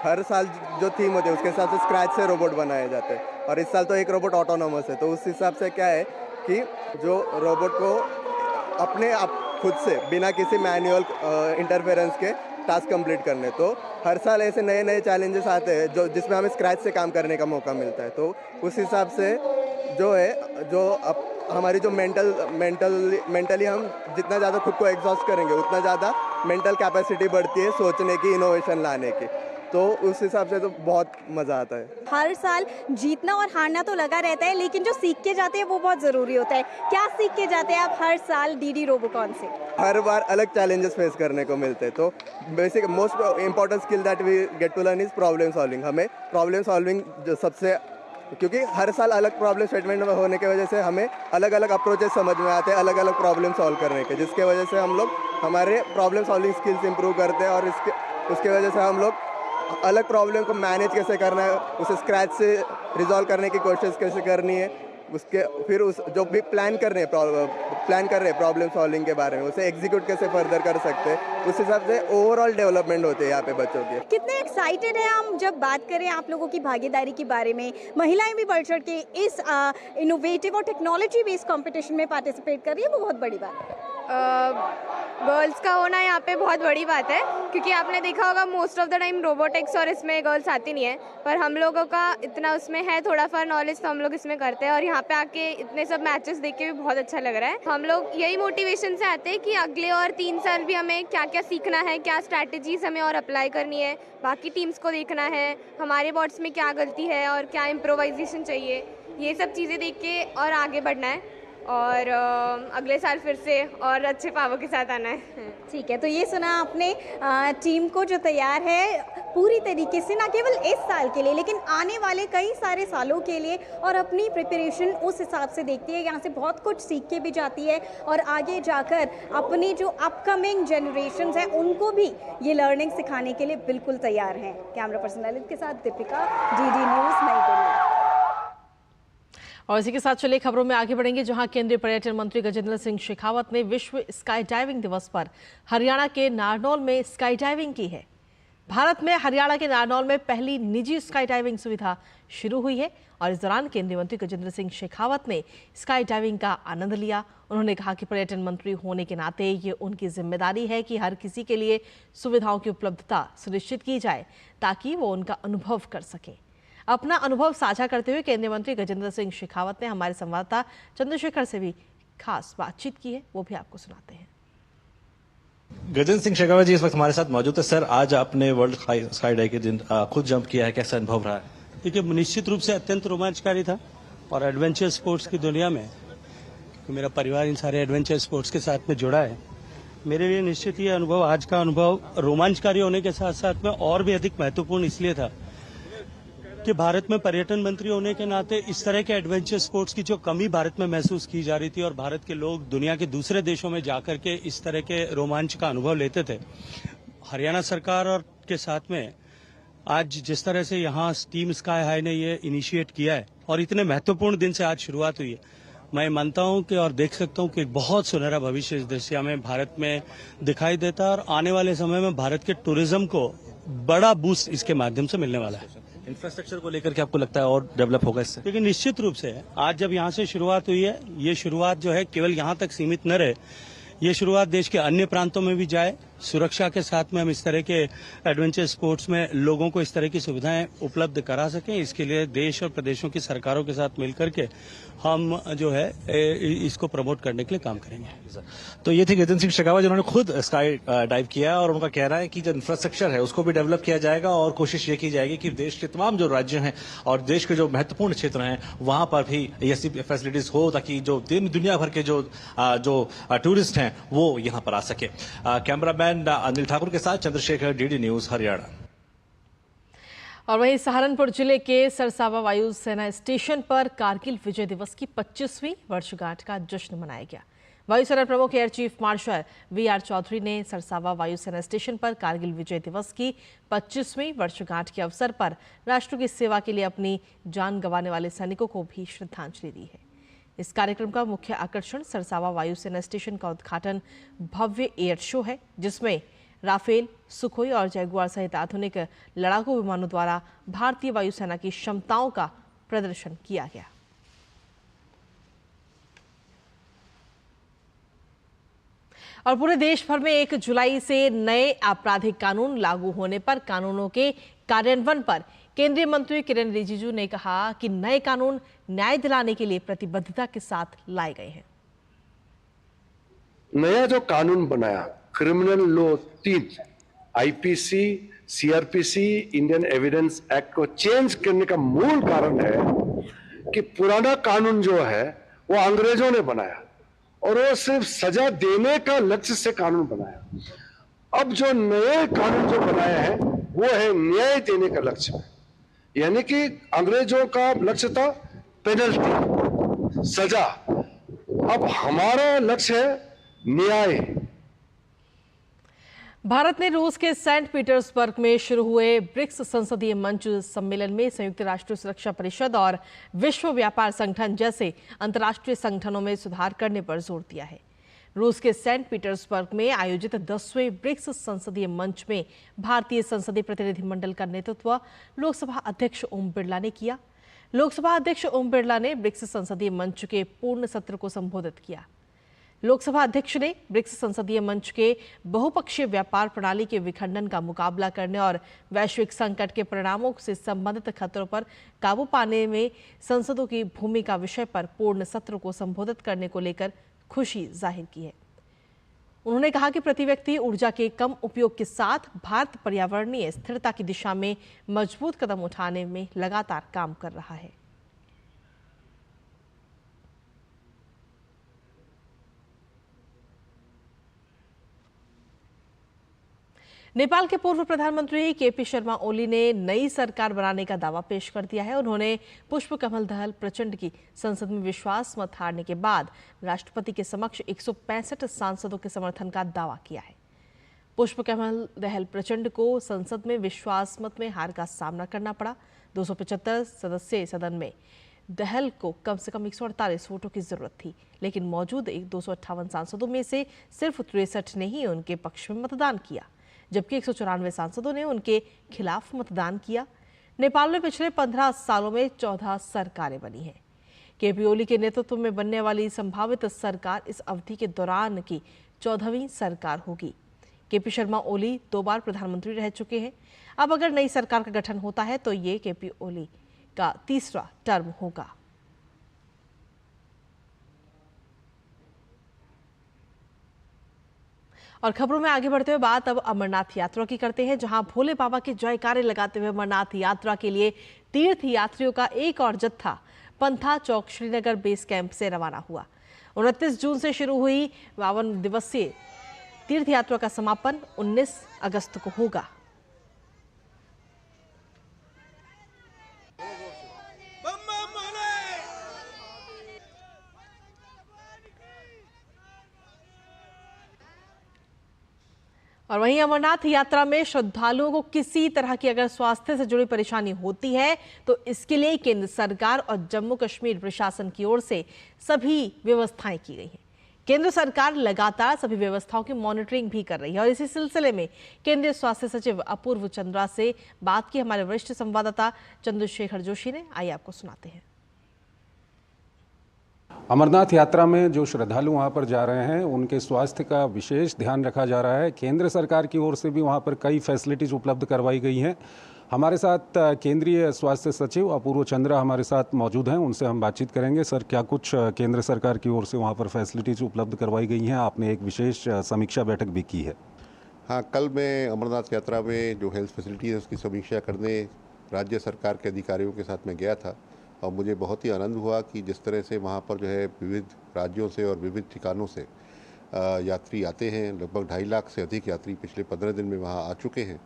हर साल जो थीम होती है उसके हिसाब से स्क्रैच से रोबोट बनाए जाते हैं, और इस साल तो एक रोबोट ऑटोनोमस है, तो उस हिसाब से क्या है कि जो रोबोट को अपने आप खुद से बिना किसी मैनुअल इंटरफेरेंस के टास्क कंप्लीट करने, तो हर साल ऐसे नए नए चैलेंजेस आते हैं जो जिसमें हमें स्क्रैच से काम करने का मौका मिलता है। तो उस हिसाब से जो है जो अब हमारी जो मेंटली हम जितना ज़्यादा खुद को एग्जॉस्ट करेंगे उतना ज़्यादा मेंटल कैपेसिटी बढ़ती है सोचने की, इनोवेशन लाने की। तो उस हिसाब से तो बहुत मज़ा आता है। हर साल जीतना और हारना तो लगा रहता है, लेकिन जो सीख के जाते हैं वो बहुत ज़रूरी होता है। क्या सीख के जाते हैं आप हर साल डीडी रोबोकॉन से? हर बार अलग चैलेंजेस फेस करने को मिलते हैं। तो basic most important skill that we get to learn is problem solving. हमें प्रॉब्लम सॉल्विंग जो सबसे, क्योंकि हर साल अलग प्रॉब्लम स्टेटमेंट होने की वजह से हमें अलग अलग अप्रोचेस समझ में आते हैं अलग अलग प्रॉब्लम सॉल्व करने के, जिसके वजह से हम लोग हमारे प्रॉब्लम सॉल्विंग स्किल्स इंप्रूव करते हैं। और उसके वजह से हम लोग अलग प्रॉब्लम को मैनेज कैसे करना है, उसे स्क्रैच से रिजॉल्व करने की कोशिश कैसे करनी है, उसके फिर उस जो भी प्लान कर रहे हैं प्रॉब्लम सॉल्विंग के बारे में, उसे एग्जीक्यूट कैसे फर्दर कर सकते हैं, उस हिसाब से ओवरऑल डेवलपमेंट होते हैं यहाँ पे बच्चों के। कितने एक्साइटेड हैं हम जब बात करें आप लोगों की भागीदारी के बारे में? महिलाएं भी बढ़ चढ़ के इस इनोवेटिव और टेक्नोलॉजी बेस्ड कंपटीशन में पार्टिसिपेट कर रही है, वो बहुत बड़ी बात है। गर्ल्स का होना यहाँ पे बहुत बड़ी बात है, क्योंकि आपने देखा होगा most of the time robotics और इसमें गर्ल्स आती नहीं है, पर हम लोगों का इतना उसमें है थोड़ा सा नॉलेज, तो हम लोग इसमें करते हैं। और यहाँ पे आके इतने सब मैचेस देख के भी बहुत अच्छा लग रहा है। हम लोग यही मोटिवेशन से आते हैं कि अगले और 3 साल भी हमें क्या क्या सीखना है, क्या स्ट्रैटेजीज हमें और अप्लाई करनी है, बाकी टीम्स को देखना है, हमारे बॉट्स में क्या गलती है और क्या इम्प्रोवाइजेशन चाहिए, ये सब चीज़ें देख के और आगे बढ़ना है और अगले साल फिर से और अच्छे पावर के साथ आना है। ठीक है, तो ये सुना आपने टीम को जो तैयार है पूरी तरीके से, ना केवल इस साल के लिए लेकिन आने वाले कई सारे सालों के लिए, और अपनी प्रिपरेशन उस हिसाब से देखती है। यहाँ से बहुत कुछ सीख के भी जाती है और आगे जाकर अपनी जो अपकमिंग जनरेशन्स हैं उनको भी ये लर्निंग सिखाने के लिए बिल्कुल तैयार हैं। कैमरा पर्सन ललित के साथ दीपिका, डीडी न्यूज़, नई दिल्ली। और इसी के साथ चलिए खबरों में आगे बढ़ेंगे, जहां केंद्रीय पर्यटन मंत्री गजेंद्र सिंह शेखावत ने विश्व स्काई डाइविंग दिवस पर हरियाणा के नारनौल में स्काई डाइविंग की है। भारत में हरियाणा के नारनौल में पहली निजी स्काई डाइविंग सुविधा शुरू हुई है और इस दौरान केंद्रीय मंत्री गजेंद्र सिंह शेखावत ने स्काई डाइविंग का आनंद लिया। उन्होंने कहा कि पर्यटन मंत्री होने के नाते ये उनकी जिम्मेदारी है कि हर किसी के लिए सुविधाओं की उपलब्धता सुनिश्चित की जाए ताकि वो उनका अनुभव कर सकें। अपना अनुभव साझा करते हुए केंद्रीय मंत्री गजेंद्र सिंह शेखावत ने हमारे संवाददाता चंद्रशेखर से भी खास बातचीत की है, वो भी आपको सुनाते हैं। गजेंद्र सिंह शेखावत जी इस वक्त हमारे साथ मौजूद है। सर, आज आपने वर्ल्ड स्काई डाइव के दिन खुद जंप किया है, कैसा अनुभव रहा है? देखिए, निश्चित रूप से अत्यंत रोमांचकारी था और एडवेंचर स्पोर्ट्स की दुनिया में मेरा परिवार इन सारे एडवेंचर स्पोर्ट्स के साथ में जुड़ा है, मेरे लिए निश्चित ये अनुभव, आज का अनुभव रोमांचकारी होने के साथ साथ में और भी अधिक महत्वपूर्ण इसलिए था कि भारत में पर्यटन मंत्री होने के नाते इस तरह के एडवेंचर स्पोर्ट्स की जो कमी भारत में महसूस की जा रही थी और भारत के लोग दुनिया के दूसरे देशों में जाकर के इस तरह के रोमांच का अनुभव लेते थे, हरियाणा सरकार और के साथ में आज जिस तरह से यहाँ टीम स्काई हाई ने ये इनिशिएट किया है और इतने महत्वपूर्ण दिन से आज शुरुआत हुई है, मैं मानता हूँ कि और देख सकता हूँ कि एक बहुत सुनहरा भविष्य इस दिशा में भारत में दिखाई देता है और आने वाले समय में भारत के टूरिज्म को बड़ा बूस्ट इसके माध्यम से मिलने वाला है। इंफ्रास्ट्रक्चर को लेकर के आपको लगता है और डेवलप होगा इससे? लेकिन निश्चित रूप से आज जब यहाँ से शुरुआत हुई है, ये शुरुआत जो है केवल यहाँ तक सीमित न रहे, ये शुरुआत देश के अन्य प्रांतों में भी जाए। सुरक्षा के साथ में हम इस तरह के एडवेंचर स्पोर्ट्स में लोगों को इस तरह की सुविधाएं उपलब्ध करा सकें, इसके लिए देश और प्रदेशों की सरकारों के साथ मिलकर के हम जो है इसको प्रमोट करने के लिए काम करेंगे। तो ये थे गजेंद्र सिंह शेखावत जिन्होंने खुद स्काई डाइव किया है और उनका कहना है कि जो इंफ्रास्ट्रक्चर है उसको भी डेवलप किया जाएगा और कोशिश ये की जाएगी कि देश के तमाम जो राज्य हैं और देश के जो महत्वपूर्ण क्षेत्र हैं वहां पर भी ऐसी फैसिलिटीज हो ताकि जो दुनिया भर के जो टूरिस्ट हैं वो यहाँ पर आ सके। कैमरामैन अनिल ठाकुर के साथ चंद्रशेखर, डीडी न्यूज, हरियाणा। और वहीं सहारनपुर जिले के सरसावा वायु सेना स्टेशन पर कारगिल विजय दिवस की 25वीं वर्षगांठ का जश्न मनाया गया। वायुसेना प्रमुख air chief marshal V R. Chaudhari ने सरसावा वायुसेना स्टेशन पर कारगिल विजय दिवस की 25वीं वर्षगांठ के अवसर पर राष्ट्र की सेवा के लिए अपनी जान गंवाने वाले सैनिकों को भी श्रद्धांजलि दी है। इस कार्यक्रम का मुख्य आकर्षण सरसावा वायुसेना स्टेशन का उद्घाटन भव्य एयर शो है, जिसमें राफेल, सुखोई और जैगुआर सहित आधुनिक लड़ाकू विमानों द्वारा भारतीय वायुसेना की क्षमताओं का प्रदर्शन किया गया। और पूरे देश भर में 1 जुलाई से नए आपराधिक कानून लागू होने पर कानूनों के कार्यान्वयन पर केंद्रीय मंत्री किरेन रिजिजू ने कहा कि नए कानून न्याय दिलाने के लिए प्रतिबद्धता के साथ लाए गए हैं। नया जो कानून बनाया criminal law 3 IPC, CrPC, Indian evidence act को चेंज करने का मूल कारण है कि पुराना कानून जो है वो अंग्रेजों ने बनाया और वो सिर्फ सजा देने का लक्ष्य से कानून बनाया। अब जो नए कानून जो बनाया है वो है न्याय देने का लक्ष्य है। यानी कि अंग्रेजों का लक्ष्य था पेनल्टी, सजा। अब हमारा लक्ष्य है न्याय। भारत ने रूस के सेंट पीटर्सबर्ग में शुरू हुए ब्रिक्स संसदीय मंच सम्मेलन में संयुक्त राष्ट्र सुरक्षा परिषद और विश्व व्यापार संगठन जैसे अंतर्राष्ट्रीय संगठनों में सुधार करने पर जोर दिया है। रूस के सेंट पीटर्सबर्ग में आयोजित 10वें ब्रिक्स संसदीय मंच में भारतीय संसदीय प्रतिनिधिमंडल का नेतृत्व लोकसभा अध्यक्ष ओम बिरला ने किया। लोकसभा अध्यक्ष ओम बिरला ने ब्रिक्स संसदीय मंच के पूर्ण सत्र को संबोधित किया। लोकसभा अध्यक्ष ने ब्रिक्स संसदीय मंच के बहुपक्षीय व्यापार प्रणाली के विखंडन का मुकाबला करने और वैश्विक संकट के परिणामों से संबंधित खतरों पर काबू पाने में संसदों की भूमिका विषय पर पूर्ण सत्र को संबोधित करने को लेकर खुशी जाहिर की है। उन्होंने कहा कि प्रति व्यक्ति ऊर्जा के कम उपयोग के साथ भारत पर्यावरणीय स्थिरता की दिशा में मजबूत कदम उठाने में लगातार काम कर रहा है। नेपाल के पूर्व प्रधानमंत्री केपी शर्मा ओली ने नई सरकार बनाने का दावा पेश कर दिया है। उन्होंने पुष्पकमल दहल प्रचंड की संसद में विश्वास मत हारने के बाद राष्ट्रपति के समक्ष 165 सांसदों के समर्थन का दावा किया है। पुष्पकमल दहल प्रचंड को संसद में विश्वास मत में हार का सामना करना पड़ा। 275 सदस्यीय सदन में दहल को कम से कम 148 वोटों की जरूरत थी, लेकिन मौजूद 258 सांसदों में से सिर्फ 63 ने ही उनके पक्ष में मतदान किया, जबकि 194 सांसदों ने उनके खिलाफ मतदान किया। नेपाल में पिछले 15 सालों में 14 सरकारें बनी हैं। केपी ओली के नेतृत्व में बनने वाली संभावित सरकार इस अवधि के दौरान की 14वीं सरकार होगी। केपी शर्मा ओली 2 बार प्रधानमंत्री रह चुके हैं। अब अगर नई सरकार का गठन होता है तो ये केपी ओली का तीसरा टर्म होगा। और खबरों में आगे बढ़ते हुए बात अब अमरनाथ यात्रा की करते हैं, जहां भोले बाबा के जयकारे लगाते हुए अमरनाथ यात्रा के लिए तीर्थ यात्रियों का एक और जत्था पंथा चौक श्रीनगर बेस कैंप से रवाना हुआ। 29 जून से शुरू हुई 52 दिवसीय तीर्थ यात्रा का समापन 19 अगस्त को होगा। और वहीं अमरनाथ यात्रा में श्रद्धालुओं को किसी तरह की अगर स्वास्थ्य से जुड़ी परेशानी होती है तो इसके लिए केंद्र सरकार और जम्मू कश्मीर प्रशासन की ओर से सभी व्यवस्थाएं की गई हैं। केंद्र सरकार लगातार सभी व्यवस्थाओं की मॉनिटरिंग भी कर रही है और इसी सिलसिले में केंद्रीय स्वास्थ्य सचिव अपूर्व चंद्रा से बात की हमारे वरिष्ठ संवाददाता चंद्रशेखर जोशी ने। आइए आपको सुनाते हैं। अमरनाथ यात्रा में जो श्रद्धालु वहां पर जा रहे हैं उनके स्वास्थ्य का विशेष ध्यान रखा जा रहा है। केंद्र सरकार की ओर से भी वहां पर कई फैसिलिटीज उपलब्ध करवाई गई हैं। हमारे साथ केंद्रीय स्वास्थ्य सचिव अपूर्व चंद्रा हमारे साथ मौजूद हैं, उनसे हम बातचीत करेंगे। सर, क्या कुछ केंद्र सरकार की ओर से वहां पर फैसिलिटीज उपलब्ध करवाई गई हैं? आपने एक विशेष समीक्षा बैठक भी की है। हाँ, कल मैं अमरनाथ यात्रा में जो हेल्थ फैसिलिटी है उसकी समीक्षा करने राज्य सरकार के अधिकारियों के साथ में गया था और मुझे बहुत ही आनंद हुआ कि जिस तरह से वहाँ पर जो है विविध राज्यों से और विविध ठिकानों से यात्री आते हैं। लगभग 2.5 लाख से अधिक यात्री पिछले 15 दिन में वहाँ आ चुके हैं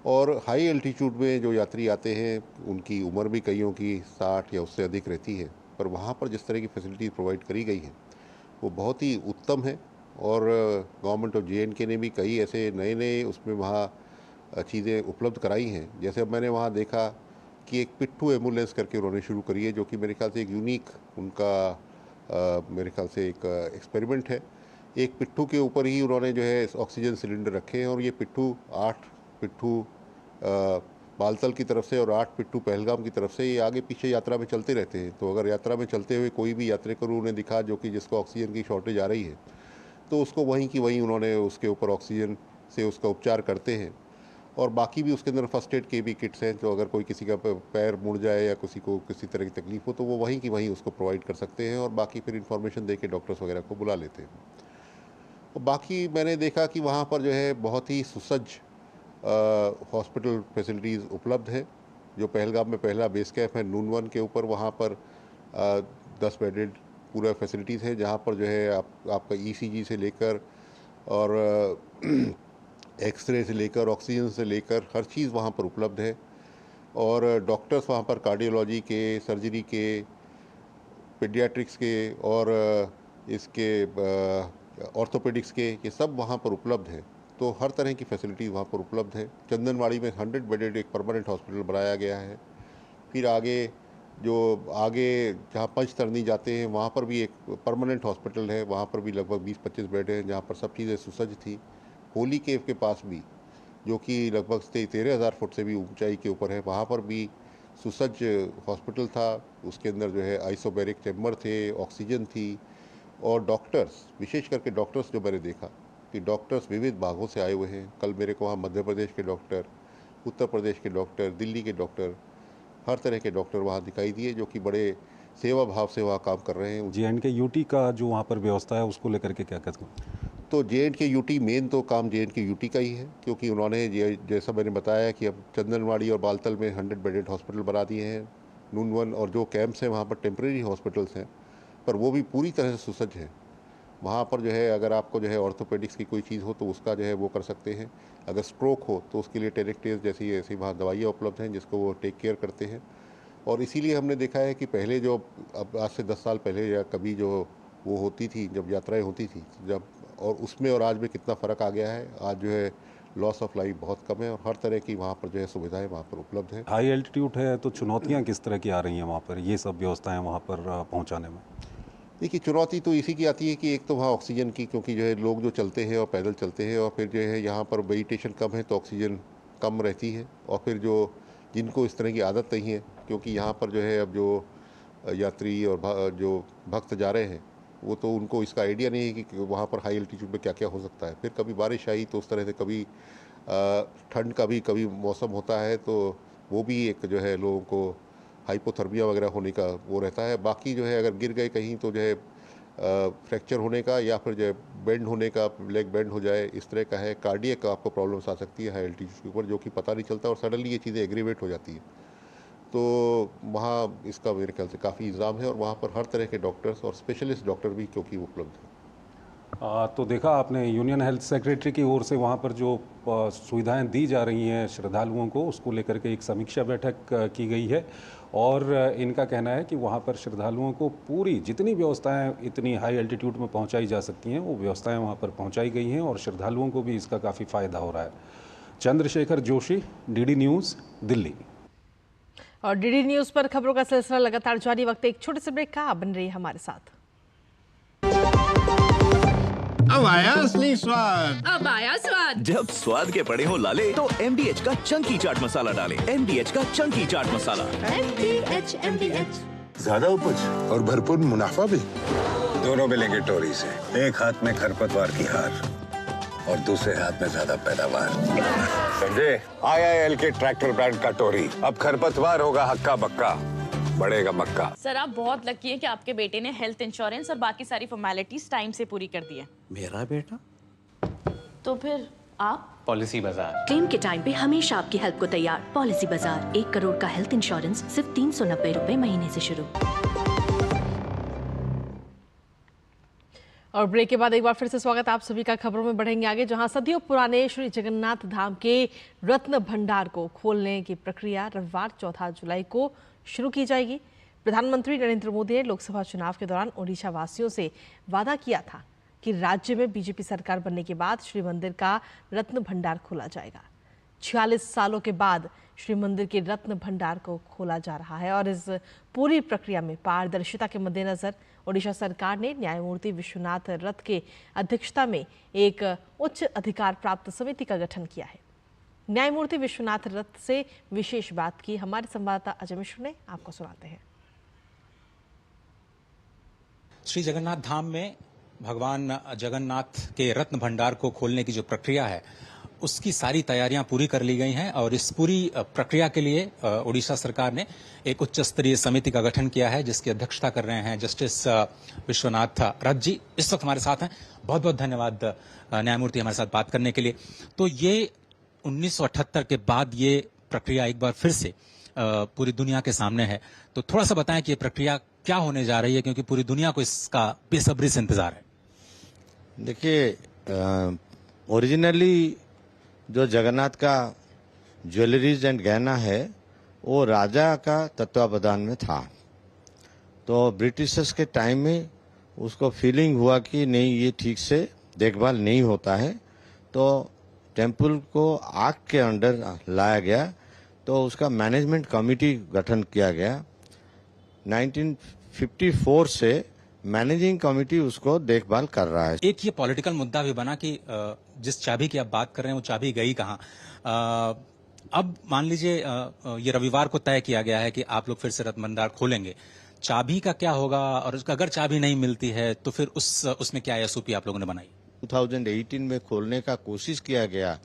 और हाई एल्टीट्यूड में जो यात्री आते हैं उनकी उम्र भी कईयों की 60 या उससे अधिक रहती है, पर वहाँ पर जिस तरह की फैसिलिटी प्रोवाइड करी गई है वो बहुत ही उत्तम है। और गवर्नमेंट ऑफ JNK ने भी कई ऐसे नए उसमें वहाँ चीज़ें उपलब्ध कराई हैं। जैसे अब मैंने वहाँ देखा कि एक पिट्ठू एम्बुलेंस करके उन्होंने शुरू करी है, जो कि मेरे ख्याल से एक यूनिक उनका मेरे ख्याल से एक एक्सपेरिमेंट है। एक पिट्ठू के ऊपर ही उन्होंने जो है ऑक्सीजन सिलेंडर रखे हैं और ये पिट्ठू 8 पिट्ठू बालतल की तरफ से और 8 पिट्ठू पहलगाम की तरफ से ये आगे पीछे यात्रा में चलते रहते हैं। तो अगर यात्रा में चलते हुए कोई भी यात्रियों उन्हें दिखा जो कि जिसको ऑक्सीजन की शॉर्टेज आ रही है तो उसको वहीं की वहीं उन्होंने उसके ऊपर ऑक्सीजन से उसका उपचार करते हैं। और बाकी भी उसके अंदर फर्स्ट एड के भी किट्स हैं, जो अगर कोई किसी का पैर मुड़ जाए या किसी को किसी तरह की तकलीफ हो तो वो वहीं की वहीं उसको प्रोवाइड कर सकते हैं, और बाकी फिर इन्फॉर्मेशन दे के डॉक्टर्स वगैरह को बुला लेते हैं। और बाकी मैंने देखा कि वहाँ पर जो है बहुत ही सुसज्ज हॉस्पिटल फैसिलिटीज़ उपलब्ध है। जो पहलगाम में पहला बेस कैंप है नून 1 के ऊपर, वहाँ पर 10 बेडेड पूरा फैसिलिटीज़ है, जहाँ पर जो है आपका ECG से लेकर और एक्सरे से लेकर ऑक्सीजन से लेकर हर चीज़ वहाँ पर उपलब्ध है। और डॉक्टर्स वहाँ पर कार्डियोलॉजी के, सर्जरी के, पीडियाट्रिक्स के और इसके ऑर्थोपेडिक्स के, ये सब वहाँ पर उपलब्ध है। तो हर तरह की फैसिलिटीज़ वहाँ पर उपलब्ध है। चंदनवाड़ी में 100 बेडेड एक परमानेंट हॉस्पिटल बनाया गया है। फिर आगे जहाँ पंचतरनी जाते हैं वहाँ पर भी एक परमानेंट हॉस्पिटल है, वहाँ पर भी लगभग 20-25 बेड हैं, जहाँ पर सब चीज़ें सुसज्ज थी। होली केव के पास भी, जो कि लगभग 13,000 फुट से भी ऊंचाई के ऊपर है, वहाँ पर भी सुसज्ज हॉस्पिटल था। उसके अंदर जो है आइसोबैरिक चैम्बर थे, ऑक्सीजन थी, और डॉक्टर्स, विशेष करके डॉक्टर्स जो मैंने देखा कि डॉक्टर्स विविध भागों से आए हुए हैं। कल मेरे को वहाँ मध्य प्रदेश के डॉक्टर, उत्तर प्रदेश के डॉक्टर, दिल्ली के डॉक्टर, हर तरह के डॉक्टर वहाँ दिखाई दिए, जो कि बड़े सेवा भाव से वहाँ काम कर रहे हैं। J&K UT का जो वहाँ पर व्यवस्था है उसको लेकर के क्या कहते हैं? तो J&K UT मेन तो काम J&K UT का ही है, क्योंकि उन्होंने जैसा मैंने बताया कि अब चंदनवाड़ी और बालतल में 100 बेडेड हॉस्पिटल बना दिए हैं नून 1, और जो कैंप्स हैं वहाँ पर टेम्परेरी हॉस्पिटल्स हैं, पर वो भी पूरी तरह से सुसज्ज हैं। वहाँ पर जो है अगर आपको जो है ऑर्थोपेडिक्स की कोई चीज़ हो तो उसका जो है वो कर सकते हैं। अगर स्ट्रोक हो तो उसके लिए टेनेक्टेज जैसी ऐसी वहाँ दवाइयाँ उपलब्ध हैं जिसको वो टेक केयर करते हैं। और इसीलिए हमने देखा है कि पहले जो अब आज से 10 साल पहले या कभी जो वो होती थी, जब यात्राएं होती थी, जब और उसमें और आज में कितना फ़र्क आ गया है। आज जो है लॉस ऑफ लाइफ बहुत कम है और हर तरह की वहाँ पर जो है सुविधाएं वहाँ पर उपलब्ध हैं। हाई एल्टीट्यूड है तो चुनौतियाँ किस तरह की आ रही हैं वहाँ पर, ये सब व्यवस्थाएं वहाँ पर पहुँचाने में? देखिए, चुनौती तो इसी की आती है कि एक तो वहाँ ऑक्सीजन की, क्योंकि जो है लोग जो चलते हैं और पैदल चलते हैं, और फिर जो है यहाँ पर वेजिटेशन कम है तो ऑक्सीजन कम रहती है। और फिर जो जिनको इस तरह की आदत नहीं है, क्योंकि यहाँ पर जो है अब जो यात्री और जो भक्त जा रहे हैं वो तो उनको इसका आइडिया नहीं है कि वहाँ पर हाई एल्टीट्यूड में क्या क्या हो सकता है। फिर कभी बारिश आई तो उस तरह से, कभी ठंड का भी कभी मौसम होता है तो वो भी एक जो है लोगों को हाइपोथर्मिया वगैरह होने का वो रहता है। बाकी जो है अगर गिर गए कहीं तो जो है फ्रैक्चर होने का या फिर जो है बेंड होने का, लेग बेंड हो जाए, इस तरह का है। कार्डियक का आपको प्रॉब्लम्स आ सकती है हाई एल्टीट्यूड के ऊपर, जो कि पता नहीं चलता और सडनली ये चीज़ें एग्रीवेट हो जाती है। तो वहाँ इसका मेरे ख्याल से काफ़ी इंतजाम है और वहाँ पर हर तरह के डॉक्टर्स और स्पेशलिस्ट डॉक्टर भी क्योंकि उपलब्ध हैं। तो देखा आपने यूनियन हेल्थ सेक्रेटरी की ओर से वहाँ पर जो सुविधाएं दी जा रही हैं श्रद्धालुओं को, उसको लेकर के एक समीक्षा बैठक की गई है और इनका कहना है कि वहाँ पर श्रद्धालुओं को पूरी जितनी व्यवस्थाएं इतनी हाई एल्टीट्यूड में पहुँचाई जा सकती हैं वो व्यवस्थाएं वहाँ पर पहुँचाई गई हैं और श्रद्धालुओं को भी इसका काफ़ी फ़ायदा हो रहा है। Chandrashekhar Joshi, DD news, Delhi. और DD न्यूज़ पर खबरों का सिलसिला लगातार जारी। वक्त एक छोटे से ब्रेक का, आप बन रही है हमारे साथ। अब आया असली स्वाद। अब आया स्वाद। जब स्वाद के पड़े हो लाले तो MDH का चंकी चाट मसाला डालें। MDH का चंकी चाट मसाला। MDH। ज्यादा उपज और भरपूर मुनाफा भी। दोनों मिलेंगे टोरी से। एक हाथ में खरपतवार की हार और दूसरे हाथ में ज्यादा पैदावार। समझे? IIL के ट्रैक्टर ब्रांड का टोरी। अब खरपतवार होगा हक्का बक्का, बढ़ेगा मक्का। सर, आप बहुत लकी हैं कि आपके बेटे ने हेल्थ इंश्योरेंस और बाकी सारी फॉर्मेलिटीज टाइम से पूरी कर दी है। मेरा बेटा? तो फिर आप? पॉलिसी बाजार। क्लेम के टाइम पे हमेशा आपकी हेल्प को तैयार। पॉलिसी बाजार, 1 करोड़ का हेल्थ इंश्योरेंस सिर्फ 390 रुपए महीने से शुरू। और ब्रेक के बाद एक बार फिर से स्वागत आप सभी का। खबरों में बढ़ेंगे आगे, जहां सदियों पुराने श्री जगन्नाथ धाम के रत्न भंडार को खोलने की प्रक्रिया रविवार 14 जुलाई को शुरू की जाएगी। प्रधानमंत्री नरेंद्र मोदी ने लोकसभा चुनाव के दौरान ओडिशा वासियों से वादा किया था कि राज्य में बीजेपी सरकार बनने के बाद श्री मंदिर का रत्न भंडार खोला जाएगा। 46 सालों के बाद श्री मंदिर के रत्न भंडार को खोला जा रहा है और इस पूरी प्रक्रिया में पारदर्शिता के मद्देनजर ओडिशा सरकार ने न्यायमूर्ति विश्वनाथ रथ के अध्यक्षता में एक उच्च अधिकार प्राप्त समिति का गठन किया है। न्यायमूर्ति विश्वनाथ रथ से विशेष बात की हमारे संवाददाता अजय मिश्र ने, आपको सुनाते हैं। श्री जगन्नाथ धाम में भगवान जगन्नाथ के रत्न भंडार को खोलने की जो प्रक्रिया है उसकी सारी तैयारियां पूरी कर ली गई हैं और इस पूरी प्रक्रिया के लिए उड़ीसा सरकार ने एक उच्च स्तरीय समिति का गठन किया है, जिसकी अध्यक्षता कर रहे हैं जस्टिस विश्वनाथ रथ जी। इस वक्त हमारे साथ हैं। बहुत बहुत धन्यवाद न्यायमूर्ति हमारे साथ बात करने के लिए। तो ये 1978 के बाद ये प्रक्रिया एक बार फिर से पूरी दुनिया के सामने है, तो थोड़ा सा बताएं कि ये प्रक्रिया क्या होने जा रही है, क्योंकि पूरी दुनिया को इसका बेसब्री से इंतजार है। देखिए, ओरिजिनली जो जगन्नाथ का ज्वेलरीज एंड गहना है वो राजा का तत्वावधान में था। तो ब्रिटिशर्स के टाइम में उसको फीलिंग हुआ कि नहीं, ये ठीक से देखभाल नहीं होता है, तो टेम्पल को आग के अंडर लाया गया। तो उसका मैनेजमेंट कमेटी गठन किया गया। 1954 से मैनेजिंग कमेटी उसको देखभाल कर रहा है। एक ये पॉलिटिकल मुद्दा भी बना कि जिस चाबी की आप बात कर रहे हैं वो चाबी गई कहाँ। अब मान लीजिए ये रविवार को तय किया गया है कि आप लोग फिर से रत्न भंडार खोलेंगे, चाबी का क्या होगा, और अगर चाबी नहीं मिलती है तो फिर उसमें क्या एसओपी आप लोगों ने बनाई? 2018 में खोलने का कोशिश किया गया।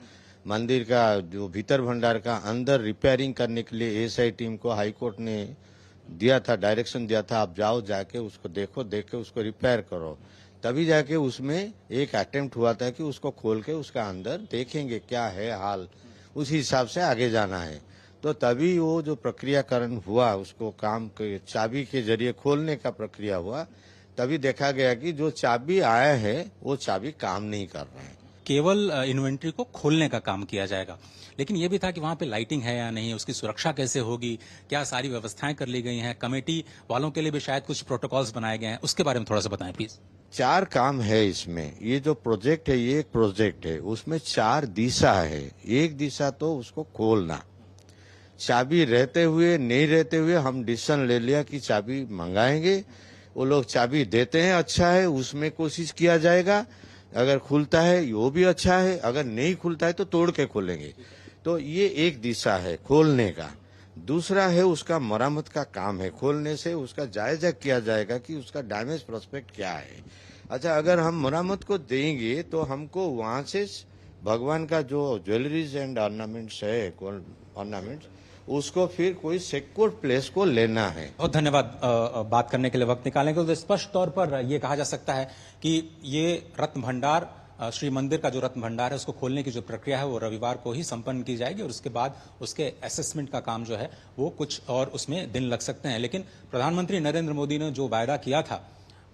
मंदिर का जो भीतर भंडार का अंदर रिपेयरिंग करने के लिए एएसआई टीम को हाई कोर्ट ने दिया था, डायरेक्शन दिया था, आप जाओ जाके उसको देखो, देख के उसको रिपेयर करो। तभी जाके उसमें एक अटेम्प्ट हुआ था कि उसको खोल के उसका अंदर देखेंगे क्या है हाल, उस हिसाब से आगे जाना है। तो तभी वो जो प्रक्रियाकरण हुआ, उसको काम के चाबी के जरिए खोलने का प्रक्रिया हुआ, तभी देखा गया कि जो चाबी आया है वो चाबी काम नहीं कर रहा है। केवल इन्वेंट्री को खोलने का काम किया जाएगा, लेकिन ये भी था कि वहां पे लाइटिंग है या नहीं, उसकी सुरक्षा कैसे होगी, क्या सारी व्यवस्थाएं कर ली गई हैं, कमेटी वालों के लिए भी शायद कुछ प्रोटोकॉल्स बनाए गए हैं, उसके बारे में थोड़ा सा बताएं प्लीज। 4 काम है इसमें। ये जो प्रोजेक्ट है ये एक प्रोजेक्ट है, उसमें 4 दिशा है। एक दिशा तो उसको खोलना, चाबी रहते हुए नहीं रहते हुए हम डिसीजन ले लिया कि चाबी मंगाएंगे। वो लोग चाबी देते हैं, अच्छा है, उसमें कोशिश किया जाएगा। अगर खुलता है वो भी अच्छा है, अगर नहीं खुलता है तो तोड़ के खोलेंगे। तो ये एक दिशा है खोलने का। दूसरा है उसका मरम्मत का काम है। खोलने से उसका जायजा किया जाएगा कि उसका डैमेज प्रोस्पेक्ट क्या है। अच्छा, अगर हम मरम्मत को देंगे तो हमको वहां से भगवान का जो ज्वेलरीज एंड ऑर्नामेंट्स है, ऑर्नामेंट्स, उसको फिर कोई सिक्योर प्लेस को लेना है। बहुत धन्यवाद बात करने के लिए, वक्त निकालने के लिए। तो स्पष्ट तौर पर ये कहा जा सकता है कि ये रत्न भंडार, श्री मंदिर का जो रत्न भंडार है, उसको खोलने की जो प्रक्रिया है वो रविवार को ही संपन्न की जाएगी और उसके बाद उसके असेसमेंट का काम जो है वो कुछ और उसमें दिन लग सकते हैं। लेकिन प्रधानमंत्री नरेंद्र मोदी ने जो वायदा किया था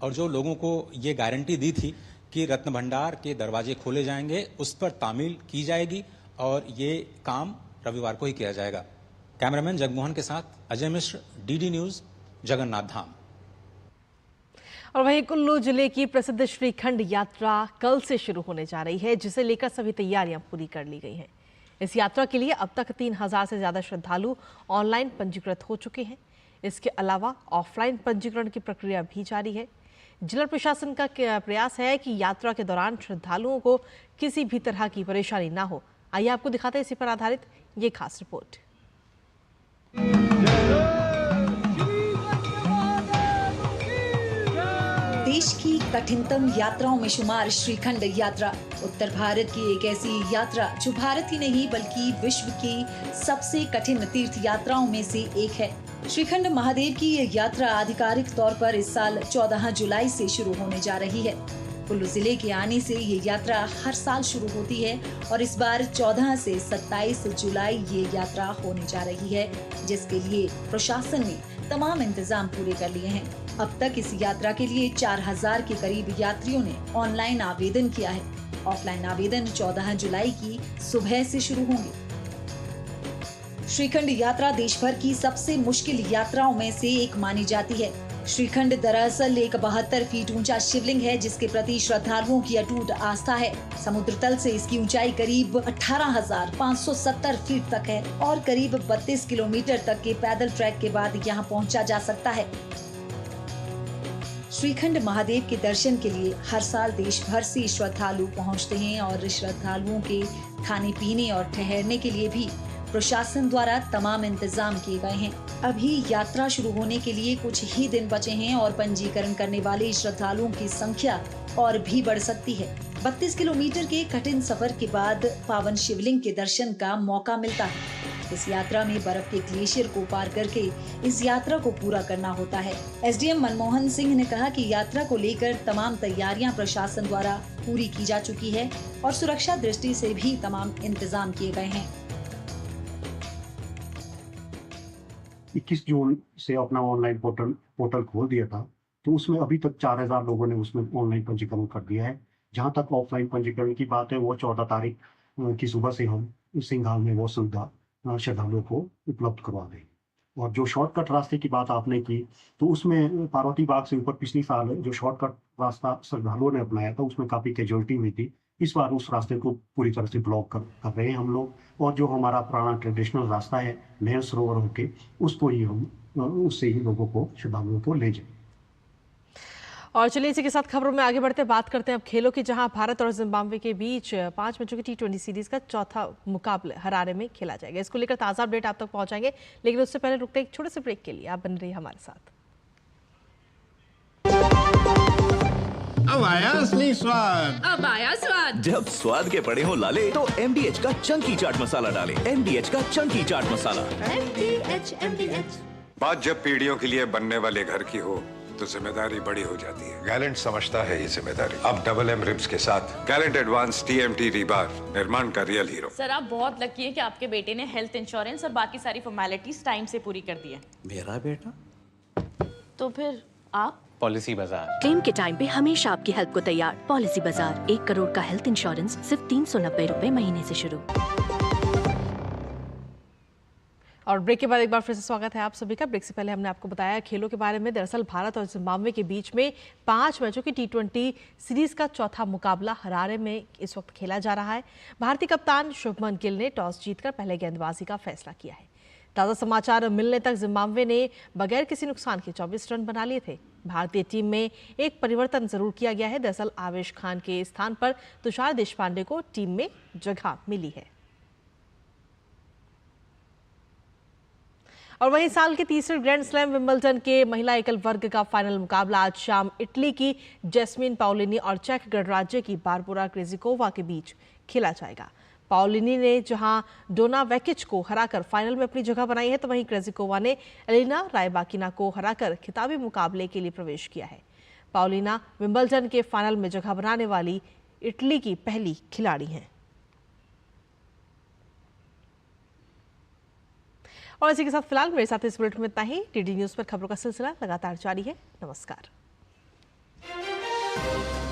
और जो लोगों को ये गारंटी दी थी कि रत्न भंडार के दरवाजे खोले जाएंगे, उस पर तामील की जाएगी और ये काम रविवार को ही किया जाएगा। कैमरामैन जगमोहन के साथ अजय मिश्र, डीडी न्यूज, जगन्नाथ धाम। और वहीं कुल्लू जिले की प्रसिद्ध श्रीखंड यात्रा कल से शुरू होने जा रही है, जिसे लेकर सभी तैयारियां पूरी कर ली गई हैं। इस यात्रा के लिए अब तक 3000 से ज्यादा श्रद्धालु ऑनलाइन पंजीकृत हो चुके हैं। इसके अलावा ऑफलाइन पंजीकरण की प्रक्रिया भी जारी है। जिला प्रशासन का प्रयास है कि यात्रा के दौरान श्रद्धालुओं को किसी भी तरह की परेशानी ना हो। आइए आपको दिखाते हैं इसी पर आधारित ये खास रिपोर्ट। देश की कठिनतम यात्राओं में शुमार श्रीखंड यात्रा उत्तर भारत की एक ऐसी यात्रा जो भारत ही नहीं बल्कि विश्व की सबसे कठिन तीर्थ यात्राओं में से एक है। श्रीखंड महादेव की ये यात्रा आधिकारिक तौर पर इस साल 14 जुलाई से शुरू होने जा रही है। कुल्लू जिले के आने से ये यात्रा हर साल शुरू होती है और इस बार 14 से 27 जुलाई ये यात्रा होने जा रही है, जिसके लिए प्रशासन ने तमाम इंतजाम पूरे कर लिए हैं। अब तक इस यात्रा के लिए 4000 के करीब यात्रियों ने ऑनलाइन आवेदन किया है। ऑफलाइन आवेदन 14 जुलाई की सुबह से शुरू होंगे। श्रीखंड यात्रा देश भर की सबसे मुश्किल यात्राओं में से एक मानी जाती है। श्रीखंड दरअसल एक 72 फीट ऊंचा शिवलिंग है, जिसके प्रति श्रद्धालुओं की अटूट आस्था है। समुद्र तल से इसकी ऊंचाई करीब 18,570 फीट तक है और करीब 32 किलोमीटर तक के पैदल ट्रैक के बाद यहां पहुंचा जा सकता है। श्रीखंड महादेव के दर्शन के लिए हर साल देश भर से श्रद्धालु पहुंचते हैं और श्रद्धालुओं के खाने पीने और ठहरने के लिए भी प्रशासन द्वारा तमाम इंतजाम किए गए हैं। अभी यात्रा शुरू होने के लिए कुछ ही दिन बचे हैं और पंजीकरण करने वाले श्रद्धालुओं की संख्या और भी बढ़ सकती है। 32 किलोमीटर के कठिन सफर के बाद पावन शिवलिंग के दर्शन का मौका मिलता है। इस यात्रा में बर्फ के ग्लेशियर को पार करके इस यात्रा को पूरा करना होता है। एसडीएम मनमोहन सिंह ने कहा कि यात्रा को लेकर तमाम तैयारियां प्रशासन द्वारा पूरी की जा चुकी है और सुरक्षा दृष्टि से भी तमाम इंतजाम किए गए हैं। 21 जून से अपना ऑनलाइन पोर्टल खोल दिया था, तो उसमें अभी तक 4000 लोगों ने उसमें ऑनलाइन पंजीकरण कर दिया है। जहां तक ऑफलाइन पंजीकरण की बात है, वो 14 तारीख की सुबह से हम सिंघाल में वो सुविधा श्रद्धालुओं को उपलब्ध करवा दें। और जो शॉर्टकट रास्ते की बात आपने की, तो उसमें पार्वती बाग से ऊपर पिछली साल जो शॉर्टकट रास्ता श्रद्धालुओं ने अपनाया था, उसमें काफ़ी कैजुअलिटी हुई थी। इस बार उस रास्ते को पूरी तरह से ब्लॉक कर रहे हैं हम लोग। और जो हमारा पुराना ट्रेडिशनल रास्ता है नहर सरोवर होके, उसको ही हम उससे ही लोगों को, श्रद्धालुओं को ले जाए। और चलिए इसी के साथ खबरों में आगे बढ़ते बात करते हैं अब खेलों की, जहां भारत और जिम्बाब्वे के बीच 5 मैचों की T20 सीरीज का चौथा मुकाबला हरारे में खेला जाएगा। इसको लेकर ताज़ा अपडेट आप तक पहुंचाएंगे, लेकिन उससे पहले रुकते हैं एक छोटे से ब्रेक के लिए। आप बन रही हमारे साथ। अब आया असली स्वाद। अब आया स्वाद। जब स्वाद के बड़े हो लाले तो MDH का चंकी चाट मसाला डालें। MDH का चंकी चाट मसाला। MDH। बात जब पीढ़ियों के लिए बनने वाले घर की हो तो जिम्मेदारी बड़ी हो जाती है। गैलेंट समझता है ये जिम्मेदारी। अब MM रिब्स के साथ गैलेंट एडवांस TMT रीबार, निर्माण का रियल हीरो। सर आप बहुत लकी हैं कि आपके बेटे ने हेल्थ इंश्योरेंस और बाकी सारी फॉर्मेलिटीज टाइम से पूरी कर दी है। मेरा बेटा? तो फिर आप? पॉलिसी बाजार। क्लेम के टाइम पे हमेशा आपकी हेल्प को तैयार। पॉलिसी बाजार, 1 करोड़ का हेल्थ इंश्योरेंस सिर्फ 390 रुपए महीने से शुरू। और ब्रेक के बाद एक बार फिर से स्वागत है आप सभी का। ब्रेक से पहले हमने आपको बताया खेलों के बारे में। दरअसल भारत और जिम्बाब्वे के बीच में 5 मैचों की T20 सीरीज का चौथा मुकाबला हरारे में इस वक्त खेला जा रहा है। भारतीय कप्तान शुभमन गिल ने टॉस जीतकर पहले गेंदबाजी का फैसला किया है। ताज़ा समाचार मिलने तक जिम्बाब्वे ने बगैर किसी नुकसान के 24 रन बना लिए थे। भारतीय टीम में एक परिवर्तन जरूर किया गया है। दरअसल आवेश खान के स्थान पर तुषार देशपांडे को टीम में जगह मिली है। और वहीं साल के तीसरे ग्रैंड स्लैम विंबलडन के महिला एकल वर्ग का फाइनल मुकाबला आज शाम इटली की जैस्मिन पाओलिनी और चेक गणराज्य की बारबोरा क्रेजिकोवा के बीच खेला जाएगा। पाओलिनी ने जहां डोना वेकिच को हराकर फाइनल में अपनी जगह बनाई है, तो वहीं क्रेजिकोवा ने एलिना रायबाकिना को हराकर खिताबी मुकाबले के लिए प्रवेश किया है। पाओलिना विंबलडन के फाइनल में जगह बनाने वाली इटली की पहली खिलाड़ी हैं। और इसी के साथ फिलहाल मेरे साथ इस बुलेटिन में इतना ही। DD न्यूज़ पर खबरों का सिलसिला लगातार जारी है। नमस्कार।